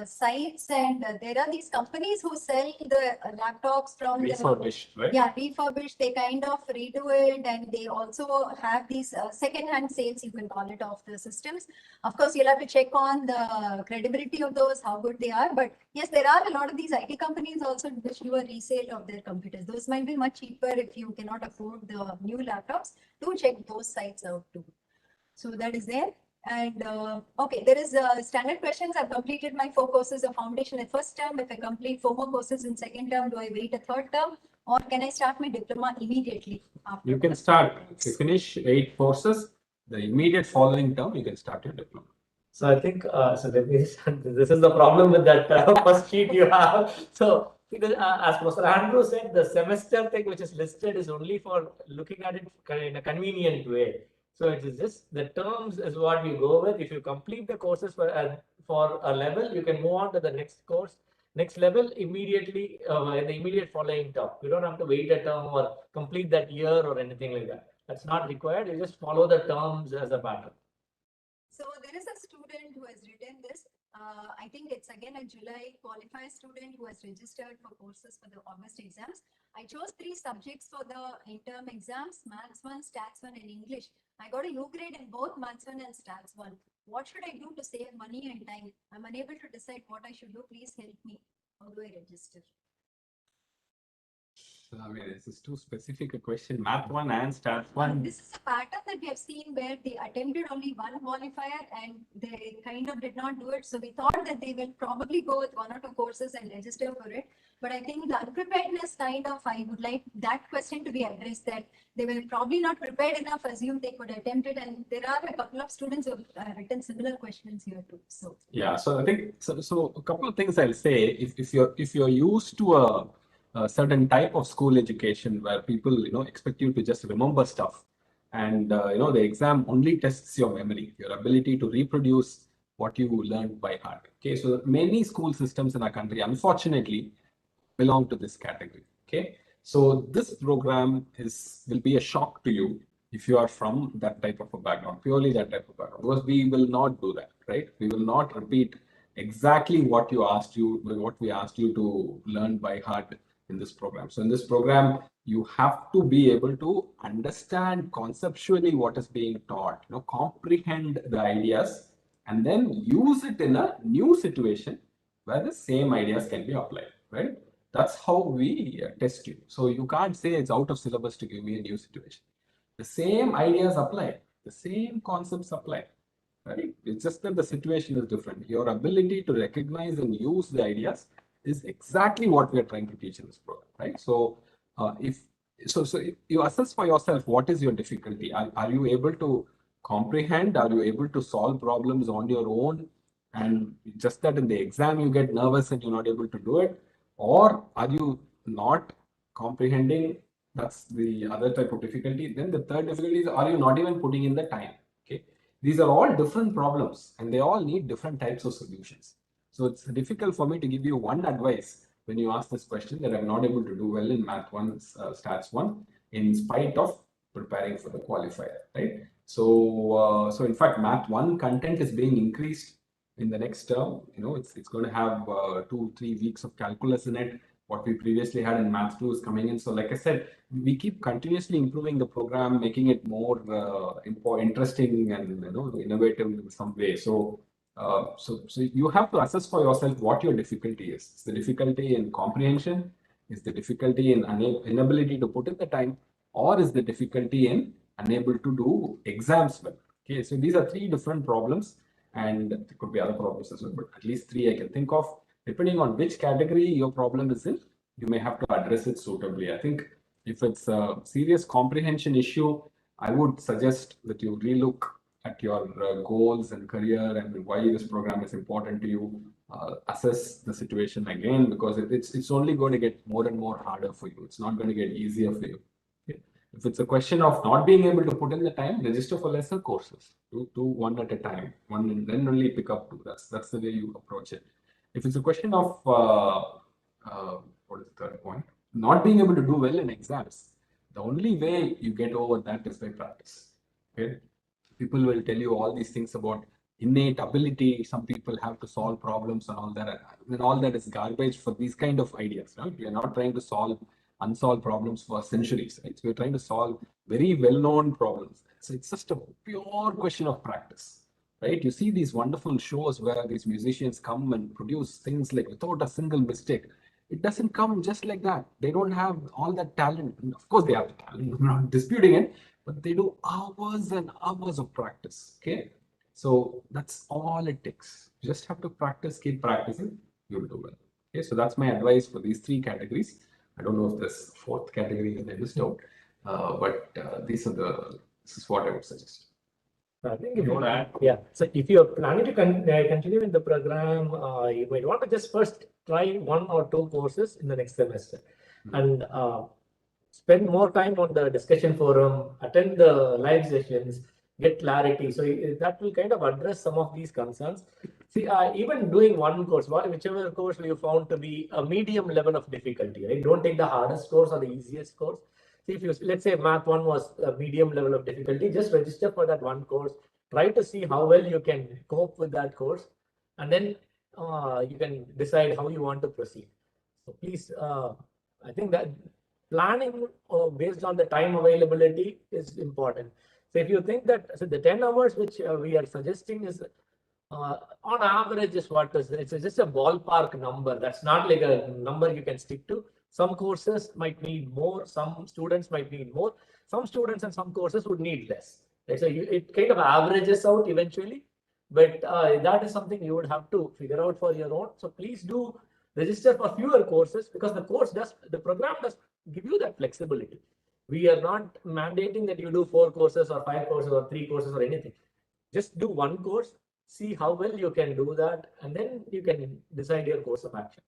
C: sites and there are these companies who sell the laptops from
A: refurbished, right?
C: Yeah, refurbished. They kind of redo it, and they also have these second-hand sales, you can call it, of the systems. Of course, you'll have to check on the credibility of those, how good they are. But yes, there are a lot of these IT companies also which do a resale of their computers. Those might be much cheaper if you cannot afford the new laptops. Do check those sites out too. So that is there. And okay, there is standard questions. I've completed my 4 courses of foundation in first term. If I complete 4 more courses in second term, do I wait a third term or can I start my diploma immediately after?
A: You can start, if you finish 8 courses, the immediate following term, you can start your diploma.
G: So I think, so let me, this is the problem with that first sheet you have. So because as Professor Andrew said, the semester thing which is listed is only for looking at it in a convenient way. So it is just the terms is what you go with. If you complete the courses for a level, you can move on to the next course, next level immediately in the immediate following term. You don't have to wait a term or complete that year or anything like that. That's not required. You just follow the terms as a pattern.
C: So there is a student who has written this. I think it's again a July qualified student who has registered for courses for the August exams. I chose 3 subjects for the interim exams, Maths 1, Stats 1 and English. I got a U grade in both Maths 1 and Stats 1. What should I do to save money and time? I'm unable to decide what I should do. Please help me. How do I register?
A: I mean, this is too specific a question. Math 1 and Stats 1.
C: This is a pattern that we have seen where they attempted only one qualifier and they kind of did not do it. So we thought that they will probably go with 1 or 2 courses and register for it. But I think the unpreparedness kind of, I would like that question to be addressed, that they were probably not prepared enough, assume they could attempt it. And there are a couple of students who have written similar questions here too. So
A: yeah, so I think, so a couple of things I'll say, if you're used to a certain type of school education where people, expect you to just remember stuff, and the exam only tests your memory, your ability to reproduce what you learned by heart. Okay, so many school systems in our country, unfortunately, belong to this category. Okay, so this program will be a shock to you if you are from that type of a background, purely that type of background, because we will not do that, right? We will not repeat exactly what we asked you to learn by heart in this program. So in this program, you have to be able to understand conceptually what is being taught, comprehend the ideas, and then use it in a new situation where the same ideas can be applied, right? That's how we test you. So you can't say it's out of syllabus to give me a new situation. The same ideas apply, the same concepts apply, right? It's just that the situation is different. Your ability to recognize and use the ideas is exactly what we are trying to teach in this program, right? So if you assess for yourself, what is your difficulty? Are you able to comprehend? Are you able to solve problems on your own? And just that in the exam you get nervous and you're not able to do it? Or are you not comprehending? That's the other type of difficulty. Then the third difficulty is, are you not even putting in the time? Okay, these are all different problems and they all need different types of solutions. So it's difficult for me to give you one advice when you ask this question, that I'm not able to do well in Math 1, Stats 1, in spite of preparing for the qualifier, right? So, so in fact, Math 1 content is being increased in the next term. It's going to have 2-3 weeks of calculus in it. What we previously had in Math 2 is coming in. So like I said, we keep continuously improving the program, making it more interesting and innovative in some way. So so you have to assess for yourself what your difficulty is. Is the difficulty in comprehension? Is the difficulty in inability to put in the time? Or is the difficulty in unable to do exams well? Okay, so these are 3 different problems, and there could be other problems as well, but at least 3 I can think of. Depending on which category your problem is in, you may have to address it suitably. I think if it's a serious comprehension issue, I would suggest that you relook at your goals and career and why this program is important to you. Assess the situation again, because it's only going to get more and more harder for you. It's not going to get easier for you. Okay? If it's a question of not being able to put in the time, register for lesser courses. Do one at a time. One and then only pick up 2. That's the way you approach it. If it's a question of what is the third point? Not being able to do well in exams, the only way you get over that is by practice. Okay, people will tell you all these things about innate ability. Some people have to solve problems and all that. And all that is garbage for these kind of ideas. Right? We are not trying to solve unsolved problems for centuries. Right? So we're trying to solve very well-known problems. So it's just a pure question of practice. Right? You see these wonderful shows where these musicians come and produce things like without a single mistake. It doesn't come just like that. They don't have all that talent. Of course, they have the talent. I'm not disputing it, but they do hours and hours of practice. Okay, so that's all it takes. You just have to practice, keep practicing, you'll do well. Okay, so that's my advice for these three categories. I don't know if there's fourth category that I missed out, but this is what I would suggest.
G: I think if you yeah. So if you're planning to continue in the program, you might want to just first try 1 or 2 courses in the next semester, and spend more time on the discussion forum, attend the live sessions, get clarity. So that will kind of address some of these concerns. See, even doing one course, whichever course you found to be a medium level of difficulty, right? Don't take the hardest course or the easiest course. See, if you, let's say Math 1 was a medium level of difficulty, just register for that one course. Try to see how well you can cope with that course, and then you can decide how you want to proceed. So please, I think that planning based on the time availability is important. So if you think that the 10 hours which we are suggesting is on average is what is it's just a ballpark number. That's not like a number you can stick to. Some courses might need more, some students might need more, some students and some courses would need less. Right? So it kind of averages out eventually, but that is something you would have to figure out for your own. So please do register for fewer courses, because the program does give you that flexibility. We are not mandating that you do 4 courses or 5 courses or 3 courses or anything. Just do one course, see how well you can do that, and then you can decide your course of action.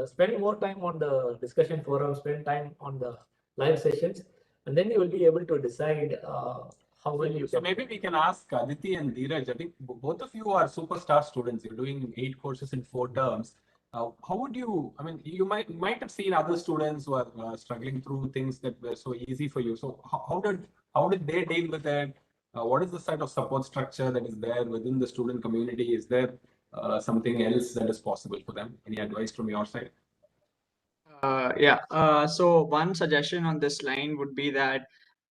G: Spend more time on the discussion forum, spend time on the live sessions, and then you will be able to decide how well you
A: So
G: can.
A: maybe we can ask Aditi and Dheeraj. I think both of you are superstar students. You're doing 8 courses in 4 terms. How would you? I mean, you might have seen other students who are struggling through things that were so easy for you. So how did they deal with it? What is the sort of support structure that is there within the student community? Is there something else that is possible for them? Any advice from your side?
B: So one suggestion on this line would be that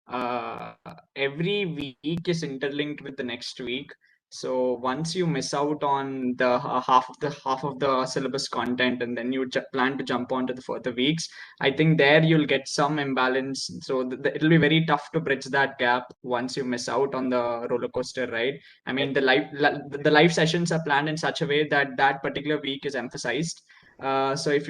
B: uh, every week is interlinked with the next week. So once you miss out on the half of the syllabus content, and then you plan to jump onto the further weeks, I think there you'll get some imbalance. So it'll be very tough to bridge that gap once you miss out on the roller coaster ride. I mean, the live sessions are planned in such a way that that particular week is emphasized. So if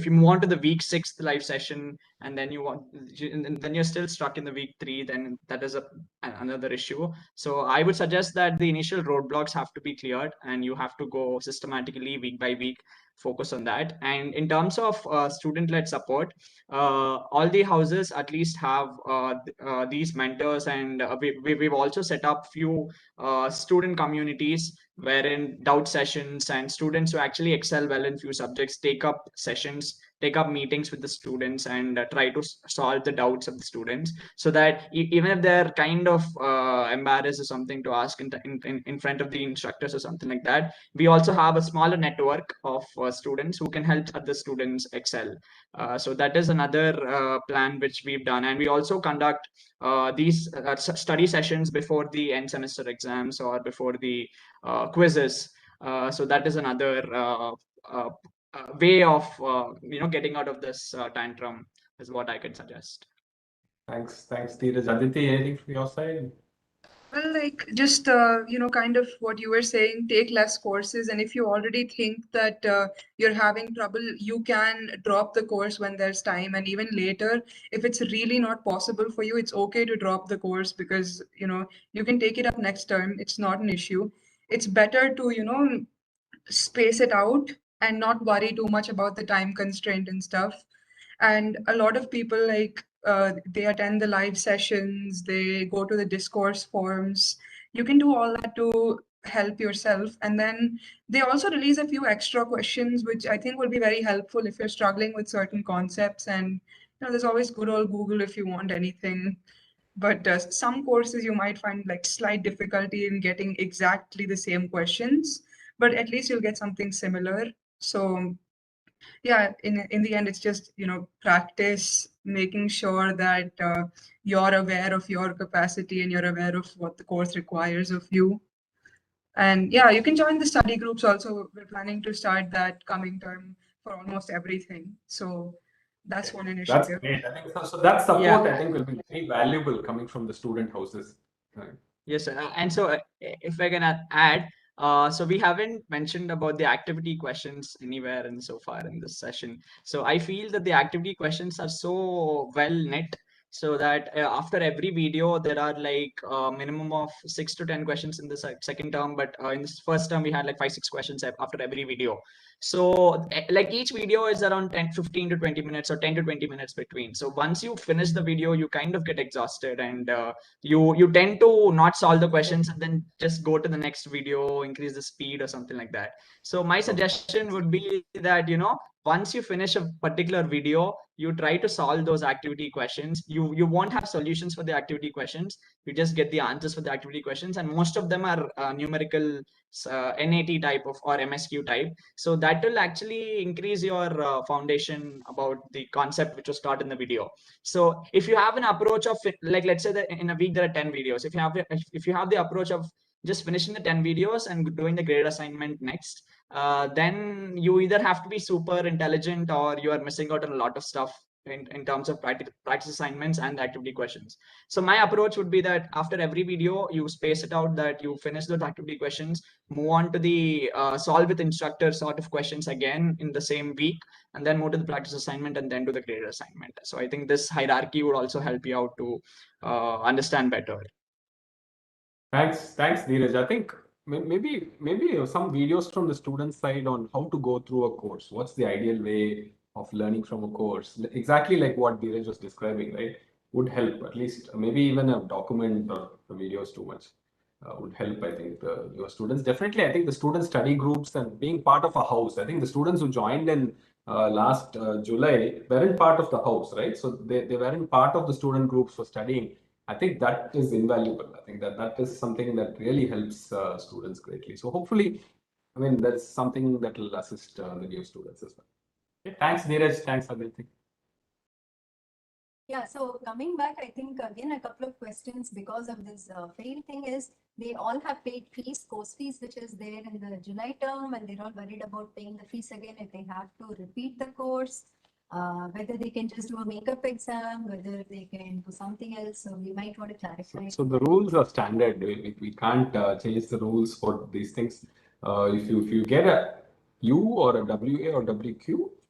B: you move on to the week 6 live session, and then then you're still stuck in the week 3, then that is another issue. So I would suggest that the initial roadblocks have to be cleared, and you have to go systematically week by week, focus on that. And in terms of student-led support, all the houses at least have these mentors, and we've also set up few student communities wherein doubt sessions and students who actually excel well in few subjects take up sessions, take up meetings with the students, and try to solve the doubts of the students, so that even if they're kind of embarrassed or something to ask in front of the instructors or something like that, we also have a smaller network of students who can help other students excel. So that is another plan which we've done. And we also conduct these study sessions before the end semester exams or before the quizzes. So that is another way of getting out of this tantrum, is what I could suggest.
A: Thanks, Dheeraj. Aditi, anything from your side?
F: Well, like just kind of what you were saying, take less courses, and if you already think that you're having trouble, you can drop the course when there's time, and even later, if it's really not possible for you, it's okay to drop the course, because you can take it up next term. It's not an issue. It's better to space it out and not worry too much about the time constraint and stuff. And a lot of people, like, they attend the live sessions, they go to the discourse forums. You can do all that to help yourself. And then they also release a few extra questions, which I think will be very helpful if you're struggling with certain concepts. And there's always good old Google if you want anything. But some courses you might find like slight difficulty in getting exactly the same questions, but at least you'll get something similar. So yeah, in the end, it's just practice, making sure that you're aware of your capacity and you're aware of what the course requires of you. And yeah, you can join the study groups also. We're planning to start that coming term for almost everything. So That's one
A: That's
F: initiative.
A: great. I think so that support,
B: Yeah.
A: I think, will be very valuable coming from the student houses. Right.
B: Yes, sir. And so if I can add, so we haven't mentioned about the activity questions anywhere in so far in this session. So I feel that the activity questions are so well knit so that after every video, there are like a minimum of 6 to 10 questions in the second term. But in this first term, we had like 5, 6 questions after every video. So like each video is around 10, 15 to 20 minutes or 10 to 20 minutes between. So once you finish the video, you kind of get exhausted and you tend to not solve the questions and then just go to the next video, increase the speed or something like that. So my suggestion would be that, once you finish a particular video, you try to solve those activity questions. You won't have solutions for the activity questions. You just get the answers for the activity questions, and most of them are numerical NAT type of or MSQ type. So that will actually increase your foundation about the concept which was taught in the video. So if you have an approach of like, let's say that in a week there are 10 videos. If you have the approach of just finishing the 10 videos and doing the graded assignment next, then you either have to be super intelligent or you are missing out on a lot of stuff in terms of practice assignments and activity questions. So my approach would be that after every video, you space it out, that you finish those activity questions, move on to the solve with instructor sort of questions again in the same week, and then move to the practice assignment and then do the graded assignment. So I think this hierarchy would also help you out to understand better.
A: Thanks, Dheeraj. I think maybe some videos from the student side on how to go through a course. What's the ideal way of learning from a course? Exactly like what Dheeraj was describing, right? Would help at least. Maybe even a document or a video is too much. Would help, I think, your students. Definitely, I think the student study groups and being part of a house. I think the students who joined in last July weren't part of the house, right? So they weren't part of the student groups for studying. I think that is invaluable. I think that is something that really helps students greatly. So hopefully, I mean, that's something that will assist the new students as well. Okay, thanks, Neeraj. Thanks, Aditi.
C: Yeah, so coming back, I think again a couple of questions because of this fail thing is they all have paid fees, course fees, which is there in the July term, and they're all worried about paying the fees again if they have to repeat the course, whether they can just do a makeup exam, whether they can do something else. So we might want to clarify.
A: So the rules are standard. We can't change the rules for these things. If you get a U or a WA or WQ,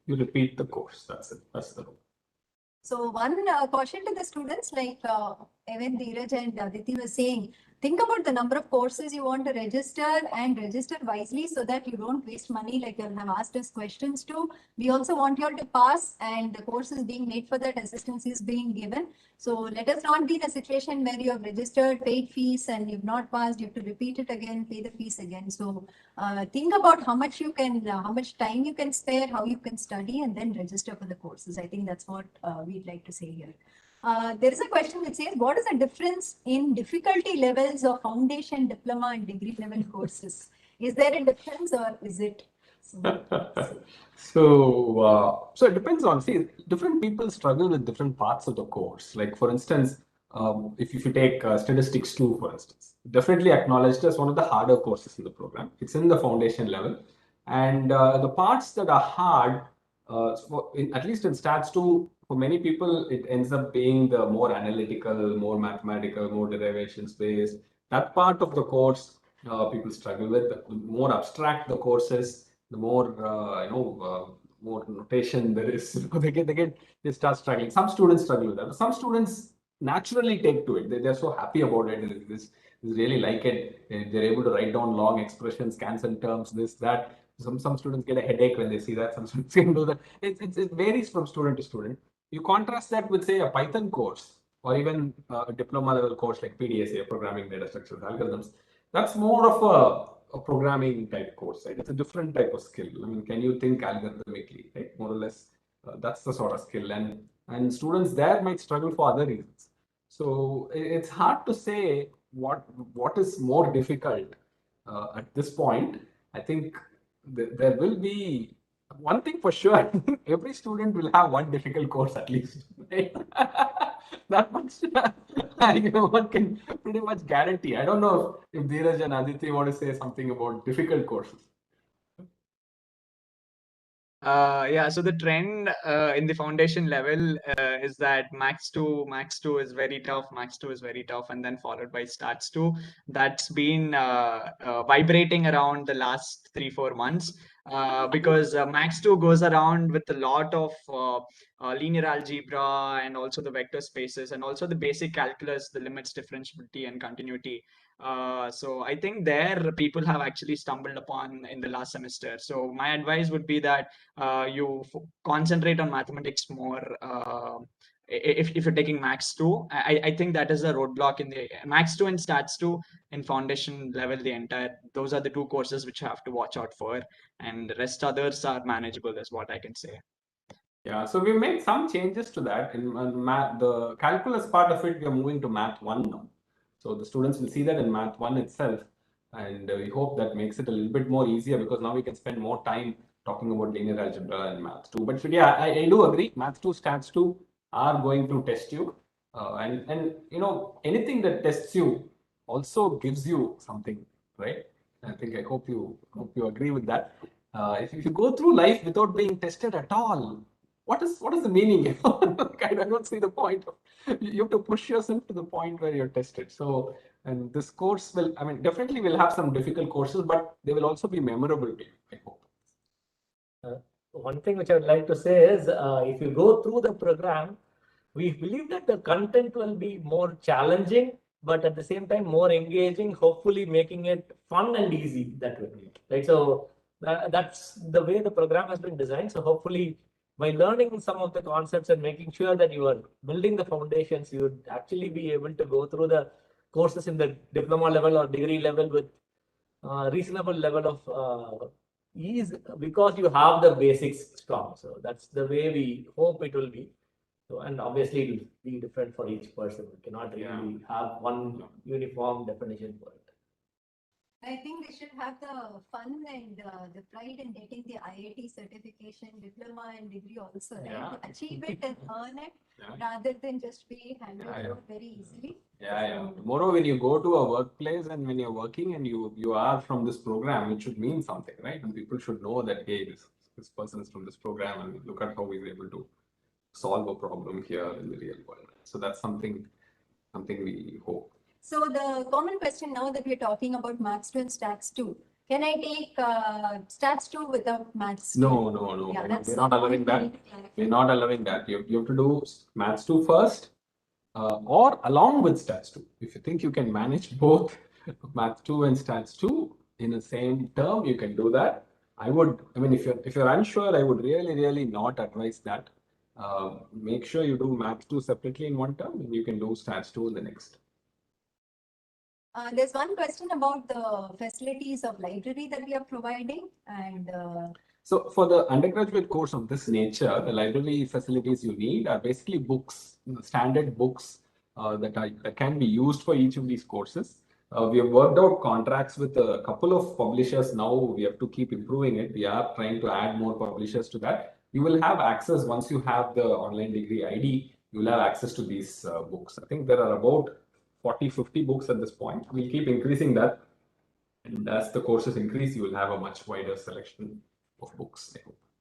A: you repeat the course. That's it. That's the rule.
C: So one caution to the students, like even Dheeraj and Aditi was saying, think about the number of courses you want to register and register wisely so that you don't waste money like you have asked us questions to. We also want you all to pass, and the course is being made for that, assistance is being given. So let us not be in a situation where you have registered, paid fees, and you've not passed, you have to repeat it again, pay the fees again. So think about how much you can, how much time you can spare, how you can study, and then register for the courses. I think that's what we'd like to say here. There is a question which says, what is the difference in difficulty levels of foundation, diploma, and degree level courses? Is there a difference or is it?
A: So it depends on, see, different people struggle with different parts of the course. Like, for instance, if you take statistics 2, for instance, definitely acknowledged as one of the harder courses in the program. It's in the foundation level. And the parts that are hard, at least in stats 2, for many people, it ends up being the more analytical, more mathematical, more derivations based. That part of the course people struggle with. The more abstract the course is, the more more notation there is. They start struggling. Some students struggle with that. Some students naturally take to it. They're so happy about it. They really like it. They're able to write down long expressions, cancel terms, this, that. Some students get a headache when they see that. Some students can do that. It varies from student to student. You contrast that with, say, a Python course or even a diploma level course like PDSA, Programming Data Structures Algorithms. That's more of a programming type course, right? It's a different type of skill. I mean, can you think algorithmically, right? More or less, that's the sort of skill. And students there might struggle for other reasons. So it's hard to say what is more difficult at this point. I think there will be one thing for sure. Every student will have one difficult course at least. Right? That much one can pretty much guarantee. I don't know if Dheeraj and Aditi want to say something about difficult courses.
B: Yeah, so the trend in the foundation level is that Max 2 is very tough, Max 2 is very tough, and then followed by Stats 2. That's been vibrating around the last 3-4 months because Max 2 goes around with a lot of linear algebra and also the vector spaces and also the basic calculus, the limits, differentiability, and continuity. So I think there people have actually stumbled upon in the last semester. So my advice would be that you concentrate on mathematics more. If you're taking Max 2, I think that is a roadblock in the Max 2 and Stats 2 in foundation level. Those are the two courses which you have to watch out for, and the rest others are manageable, is what I can say.
A: Yeah, so we made some changes to that. In math, the calculus part of it, we are moving to Math 1 now. So the students will see that in Math 1 itself. And we hope that makes it a little bit more easier because now we can spend more time talking about linear algebra and Math 2. But yeah, I do agree. Math 2, Stats 2 are going to test you. And you know, anything that tests you also gives you something, right? I hope you agree with that. If you go through life without being tested at all, what is the meaning? I don't see the point. You have to push yourself to the point where you're tested. So, and this course will, I mean, definitely will have some difficult courses, but they will also be memorable to you, I hope.
G: One thing which I would like to say is, if you go through the program, we believe that the content will be more challenging, but at the same time more engaging, hopefully making it fun and easy that way. Right? So that's the way the program has been designed. So hopefully by learning some of the concepts and making sure that you are building the foundations, you would actually be able to go through the courses in the diploma level or degree level with reasonable level of ease because you have the basics strong. So that's the way we hope it will be. So, and obviously it will be different for each person. We cannot really have one uniform definition for it.
C: I think they should have the fun and the pride in getting the IIT certification, diploma and degree also, right?
A: Yeah.
C: To achieve it and earn it
A: Yeah.
C: rather than just be handed
A: Yeah, yeah.
C: over very easily.
A: Yeah. Tomorrow, when you go to a workplace and when you're working and you are from this program, it should mean something, right? And people should know that, hey, this person is from this program, and look at how he's able to solve a problem here in the real world. So that's something we hope.
C: So the common question now that we're talking about Maths 2 and Stats 2, can I take Stats 2 without Maths 2?
A: No.
C: Yeah,
A: We're not allowing that. We're not allowing that. You have to do Maths 2 first, or along with Stats 2. If you think you can manage both Maths 2 and Stats 2 in the same term, you can do that. I mean, if you're unsure, I would really not advise that. Make sure you do Maths 2 separately in one term, and you can do Stats 2 in the next.
C: There's one question about the facilities of library that we are providing, and
A: so for the undergraduate course of this nature, the library facilities you need are basically books, standard books that can be used for each of these courses. We have worked out contracts with a couple of publishers now. We have to keep improving it. We are trying to add more publishers to that. You will have access once you have the online degree ID. You will have access to these books. I think there are about 40-50 books at this point. We'll keep increasing that. And as the courses increase, you will have a much wider selection of books.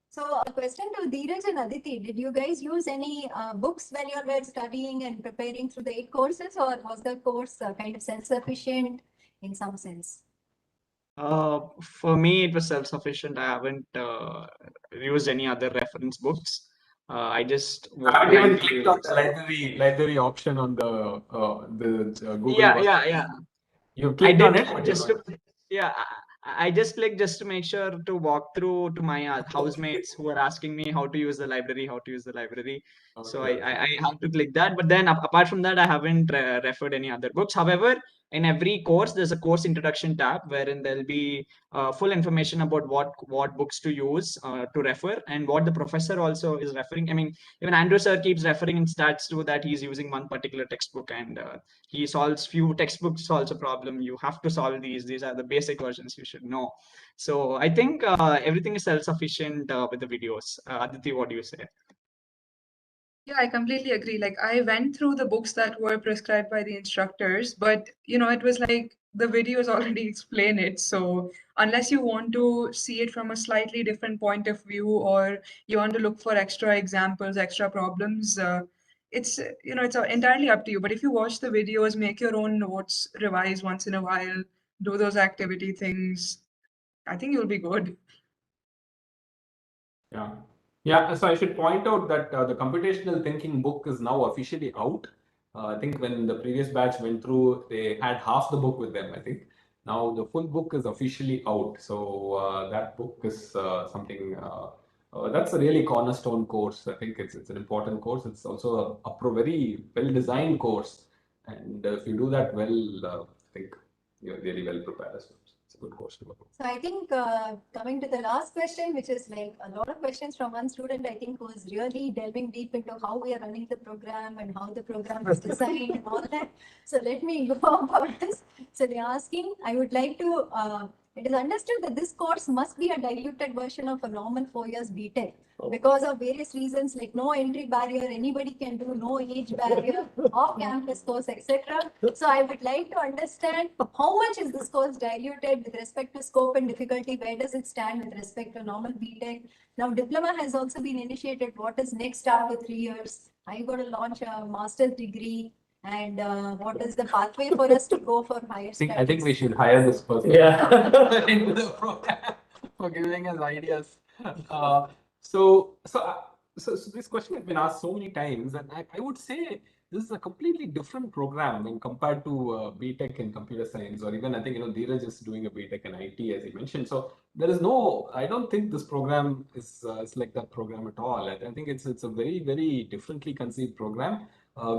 C: So a question to Dheeraj and Aditi, did you guys use any books when you were studying and preparing through the 8 courses, or was the course kind of self-sufficient in some sense?
B: For me, it was self-sufficient. I haven't used any other reference books. I just
A: haven't even clicked on the library option on the Google.
B: Yeah.
A: You clicked on it,
B: I just clicked just to make sure to walk through to my housemates who are asking me how to use the library. So I have to click that. But then apart from that, I haven't referred any other books. However, in every course, there's a course introduction tab wherein there'll be full information about what books to use to refer and what the professor also is referring. I mean, even Andrew sir keeps referring in Stats 2 that he's using one particular textbook and he solves few textbooks solves a problem. You have to solve these are the basic versions you should know. So I think everything is self-sufficient with the videos. Aditi, what do you say?
F: Yeah, I completely agree. Like I went through the books that were prescribed by the instructors, but you know, it was like the videos already explain it. So unless you want to see it from a slightly different point of view, or you want to look for extra examples, extra problems, it's it's entirely up to you. But if you watch the videos, make your own notes, revise once in a while, do those activity things, I think you'll be good.
A: Yeah. Yeah, so I should point out that the computational thinking book is now officially out. I think when the previous batch went through, they had half the book with them, I think. Now the full book is officially out. So that book is something that's a really cornerstone course. I think it's an important course. It's also a very well-designed course. And if you do that well, I think you're really well prepared as well. It's a good course to go.
C: So I think coming to the last question, which is like a lot of questions from one student, I think, who is really delving deep into how we are running the program and how the program is designed and all that. So let me go about this. So they're asking, I would like to, it is understood that this course must be a diluted version of a normal 4 years BTech because of various reasons like no entry barrier, anybody can do, no age barrier, off-campus course, etc. So I would like to understand how much is this course diluted with respect to scope and difficulty? Where does it stand with respect to normal BTech? Now, diploma has also been initiated. What is next after 3 years? Are you going to launch a master's degree? And what is the pathway for us to go for higher studies?
A: I think we should hire this person into the program for giving us ideas. So this question has been asked so many times, and I would say this is a completely different program when compared to BTech in computer science, or even I think Dheeraj is doing a BTech in IT, as he mentioned. So there is I don't think this program is like that program at all. I think it's a very differently conceived program.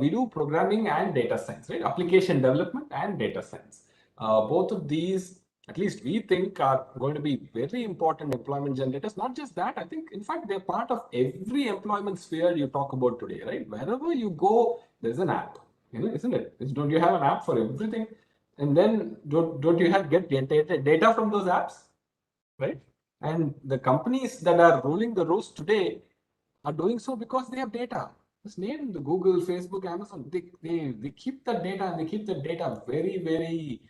A: We do programming and data science, right? Application development and data science. Both of these, at least we think, are going to be very important employment generators. Not just that, I think, in fact, they're part of every employment sphere you talk about today, right? Wherever you go, there's an app, isn't it? Don't you have an app for everything? And then don't you get data from those apps, right? And the companies that are ruling the roost today are doing so because they have data. Just name the Google, Facebook, Amazon. They keep the data, and they keep the data very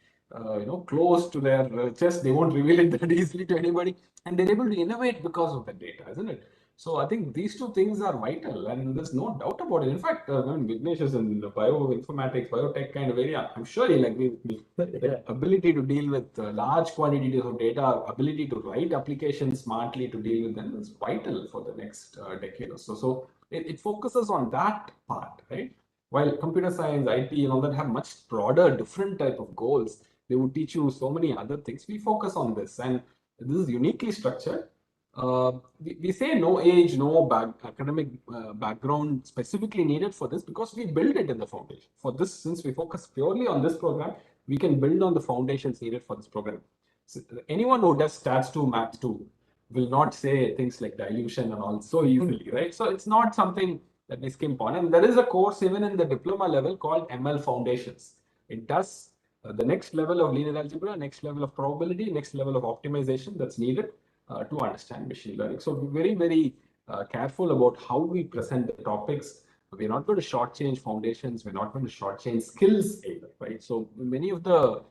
A: close to their chest. They won't reveal it that easily to anybody, and they're able to innovate because of the data, isn't it? So I think these two things are vital, and there's no doubt about it. In fact, when Vignesh is in the bioinformatics, biotech kind of area, I'm sure he'll agree with me. The ability to deal with large quantities of data, ability to write applications smartly to deal with them is vital for the next decade or so. So it focuses on that part, right? While computer science, IT, and all that have much broader, different type of goals, they would teach you so many other things. We focus on this, and this is uniquely structured. We say no age, no academic background specifically needed for this because we build it in the foundation. For this, since we focus purely on this program, we can build on the foundations needed for this program. So anyone who does stats 2, maths 2 will not say things like dilution and all so easily, right? So it's not something that we skimp on. And there is a course even in the diploma level called ML Foundations. It does the next level of linear algebra, next level of probability, next level of optimization that's needed to understand machine learning. So be very careful about how we present the topics. We're not going to shortchange foundations. We're not going to shortchange skills either, right? So many of the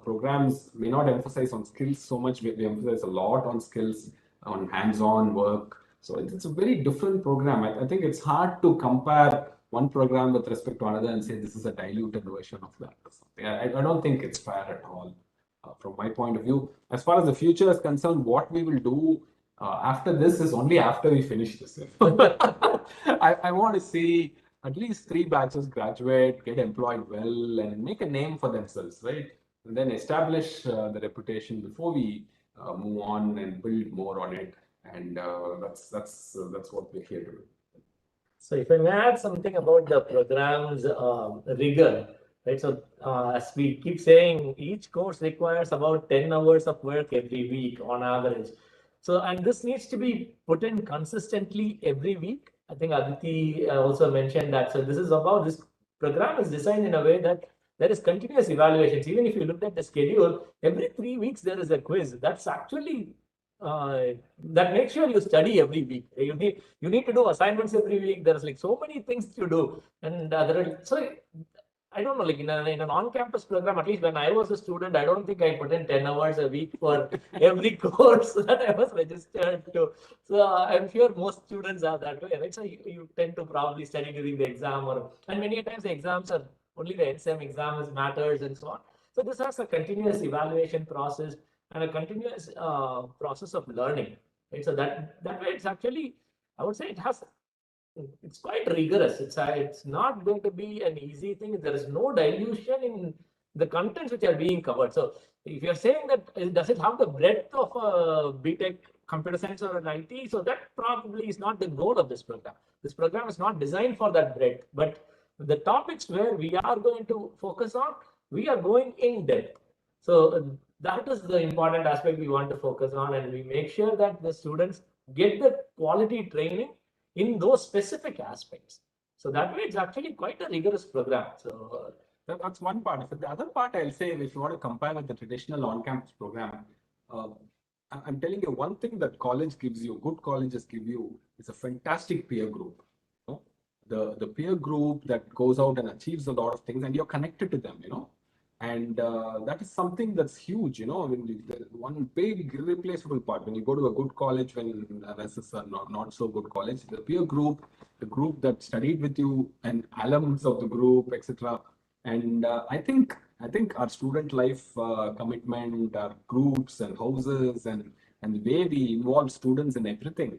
A: programs may not emphasize on skills so much. We emphasize a lot on skills, on hands-on work. So it's a very different program. I think it's hard to compare one program with respect to another and say this is a diluted version of that or something. I don't think it's fair at all. From my point of view, as far as the future is concerned, what we will do after this is only after we finish this. I want to see at least 3 batches graduate, get employed well, and make a name for themselves, right? And then establish the reputation before we move on and build more on it. And that's what we're here to do.
G: So if I may add something about the program's rigor, right? So as we keep saying, each course requires about 10 hours of work every week on average. So, and this needs to be put in consistently every week. I think Aditi also mentioned that. So this is about, this program is designed in a way that there is continuous evaluations. Even if you look at the schedule, every 3 weeks there is a quiz. That's actually that makes sure you study every week. You need to do assignments every week. There's like so many things to do, and so I don't know, like in an on-campus program, at least when I was a student, I don't think I put in 10 hours a week for every course that I was registered to. So I'm sure most students are that way, right? So you tend to probably study during the exam, and many times the exams are only the NSEM exam matters and so on. So this has a continuous evaluation process and a continuous process of learning, right? So that way it's actually, I would say it has, it's quite rigorous. It's not going to be an easy thing. There is no dilution in the contents which are being covered. So if you're saying that does it have the breadth of a BTech computer science or an IT, so that probably is not the goal of this program. This program is not designed for that breadth, but the topics where we are going to focus on, we are going in depth. So that is the important aspect we want to focus on, and we make sure that the students get the quality training in those specific aspects. So that way, it's actually quite a rigorous program. So
A: that's one part. But the other part, I'll say, if you want to compare with the traditional on-campus program, I'm telling you one thing that college gives you, good colleges give you, is a fantastic peer group. You know? The peer group that goes out and achieves a lot of things, and you're connected to them. You know, and that is something that's huge. You know, I mean, one big irreplaceable part when you go to a good college, when versus a not so good college, the peer group, the group that studied with you, and alums of the group, etc. And I think our student life commitment, our groups and houses, and the way we involve students in everything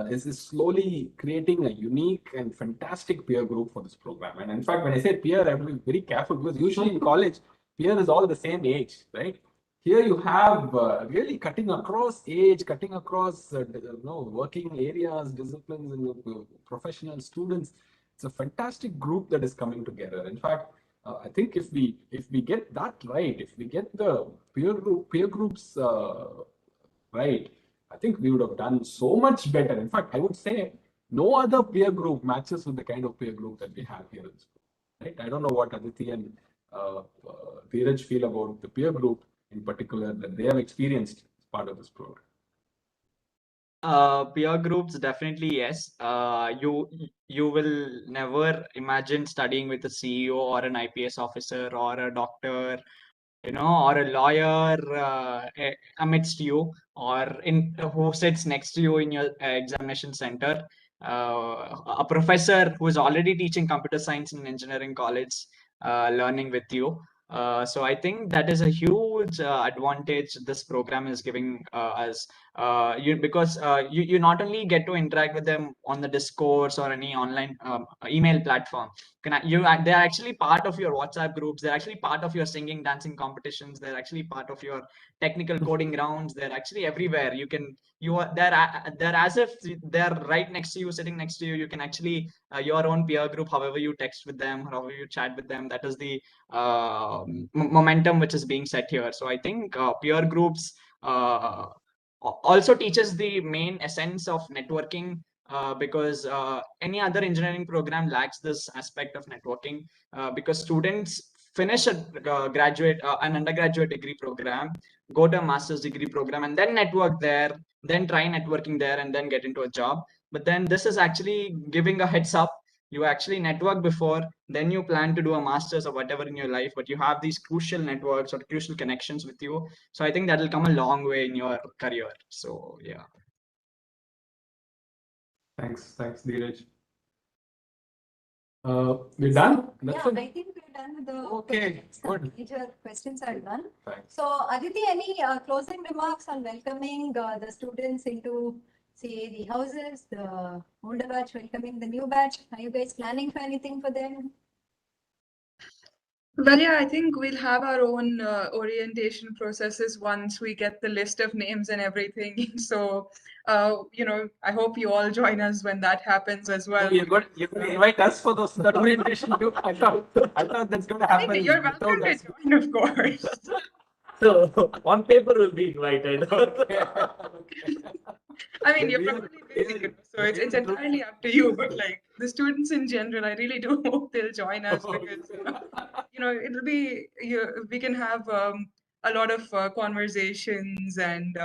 A: is slowly creating a unique and fantastic peer group for this program. And in fact, when I say peer, I have to be very careful, because usually in college, peer is all the same age, right? Here you have really cutting across age, cutting across working areas, disciplines, and professional students. It's a fantastic group that is coming together. In fact, I think if we get that right, if we get the peer groups right, I think we would have done so much better. In fact, I would say no other peer group matches with the kind of peer group that we have here in school. Right? I don't know what Aditi and Dheeraj feel about the peer group in particular that they have experienced as part of this program.
B: Peer groups, definitely yes. You will never imagine studying with a CEO or an IPS officer or a doctor, or a lawyer amidst you, or in who sits next to you in your examination center. A professor who is already teaching computer science in engineering college, learning with you. So I think that is a huge advantage this program is giving us. Because you not only get to interact with them on the discourse or any online email platform. They're actually part of your WhatsApp groups. They're actually part of your singing, dancing competitions. They're actually part of your technical coding rounds. They're actually everywhere. They're as if they're right next to you, sitting next to you. You can actually your own peer group, however you text with them, however you chat with them. That is the momentum which is being set here. So I think peer groups also teaches the main essence of networking, because any other engineering program lacks this aspect of networking, because students finish an undergraduate degree program, go to a master's degree program, and then network there, then try networking there, and then get into a job. But then this is actually giving a heads up. You actually network before, then you plan to do a master's or whatever in your life, but you have these crucial networks or crucial connections with you. So I think that will come a long way in your career. So yeah.
A: Thanks, Dheeraj. We're done?
C: Yeah,
A: That's it?
C: I think we're done with the
A: Okay,
C: questions.
A: good.
C: Major questions are done.
A: Thanks.
C: So, Aditi, any closing remarks on welcoming the students into, say, the houses, the older batch welcoming the new batch? Are you guys planning for anything for them?
F: Well, yeah, I think we'll have our own orientation processes once we get the list of names and everything. So, I hope you all join us when that happens as well.
A: Oh, you're going to invite us for that orientation too? I thought that's going to
F: I mean,
A: happen
F: you're welcome
A: without
F: to
A: us.
F: join, of course.
G: So on paper will be invited.
F: I mean, you're
A: We'll-
F: probably busy,
A: we'll-
F: so it's
A: we'll-
F: entirely up to you. But like the students in general, I really do hope they'll join us because it'll be we can have a lot of conversations, and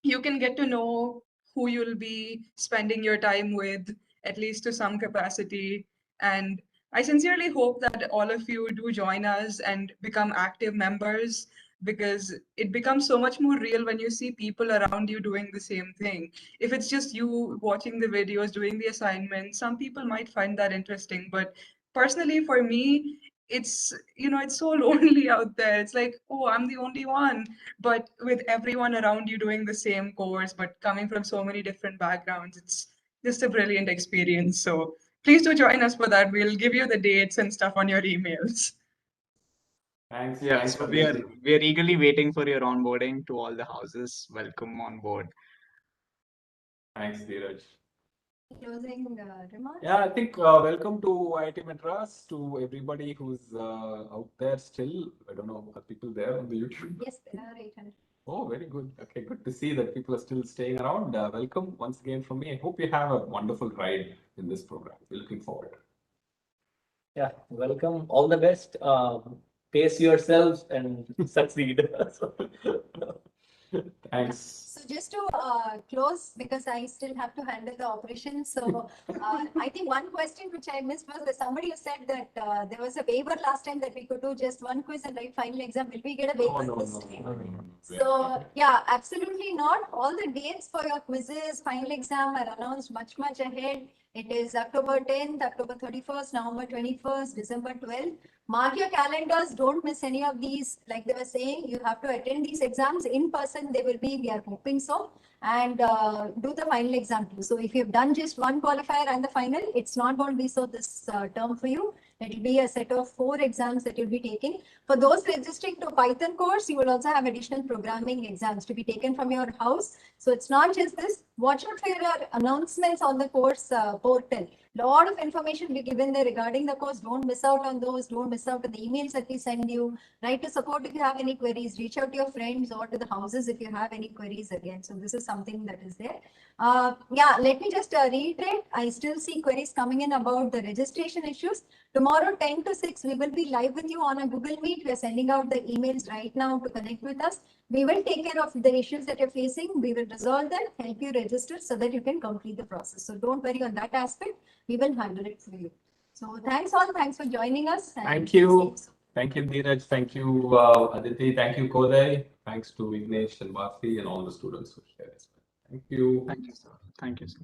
F: you can get to know who you'll be spending your time with, at least to some capacity. And I sincerely hope that all of you do join us and become active members, because it becomes so much more real when you see people around you doing the same thing. If it's just you watching the videos, doing the assignments, some people might find that interesting. But personally, for me, it's so lonely out there. It's like, oh, I'm the only one. But with everyone around you doing the same course, but coming from so many different backgrounds, it's just a brilliant experience. So please do join us for that. We'll give you the dates and stuff on your emails.
A: Thanks.
B: Yeah,
A: Thanks
B: so
A: for
B: we are
A: this.
B: eagerly waiting for your onboarding to all the houses. Welcome on board.
A: Thanks, Dheeraj.
C: Closing remarks?
A: Yeah, I think welcome to IIT Madras, to everybody who's out there still. I don't know, are people there on the YouTube?
C: Yes, there are 800.
A: Oh, very good. Okay, good to see that people are still staying around. Welcome once again from me. I hope you have a wonderful ride in this program. We're looking forward.
G: Yeah, welcome. All the best. Pace yourselves and succeed.
A: Thanks.
C: So just to close, because I still have to handle the operation. So I think one question which I missed was that somebody said that there was a waiver last time that we could do just one quiz and write final exam. Will we get a waiver this time? So yeah, absolutely not. All the dates for your quizzes, final exam are announced much ahead. It is October 10th, October 31st, November 21st, December 12th. Mark your calendars, don't miss any of these. Like they were saying, you have to attend these exams in person. They will be, we are hoping so, and do the final exam too. So if you've done just one qualifier and the final, it's not going to be so this term for you. It will be a set of 4 exams that you'll be taking. For those registering to Python course, you will also have additional programming exams to be taken from your house. So it's not just this. Watch out for your announcements on the course portal. Lot of information will be given there regarding the course. Don't miss out on those. Don't miss out on the emails that we send you. Write to support if you have any queries. Reach out to your friends or to the houses if you have any queries again. So this is something that is there. Yeah, let me just reiterate. I still see queries coming in about the registration issues. Tomorrow 10 to 6, we will be live with you on a Google Meet. We are sending out the emails right now to connect with us. We will take care of the issues that you're facing. We will resolve them, help you register so that you can complete the process. So don't worry on that aspect. We will handle it for you. So thanks all. Thanks for joining us.
A: Thank you. Thank you, Dheeraj. Thank you, Aditi. Thank you, Koday. Thanks to Vignesh and Vafi and all the students who shared as well. Thank you.
B: Thank you, sir. Thank you, sir.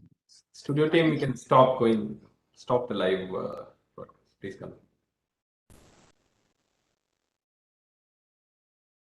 A: Studio team, we can stop the live broadcast. Please come.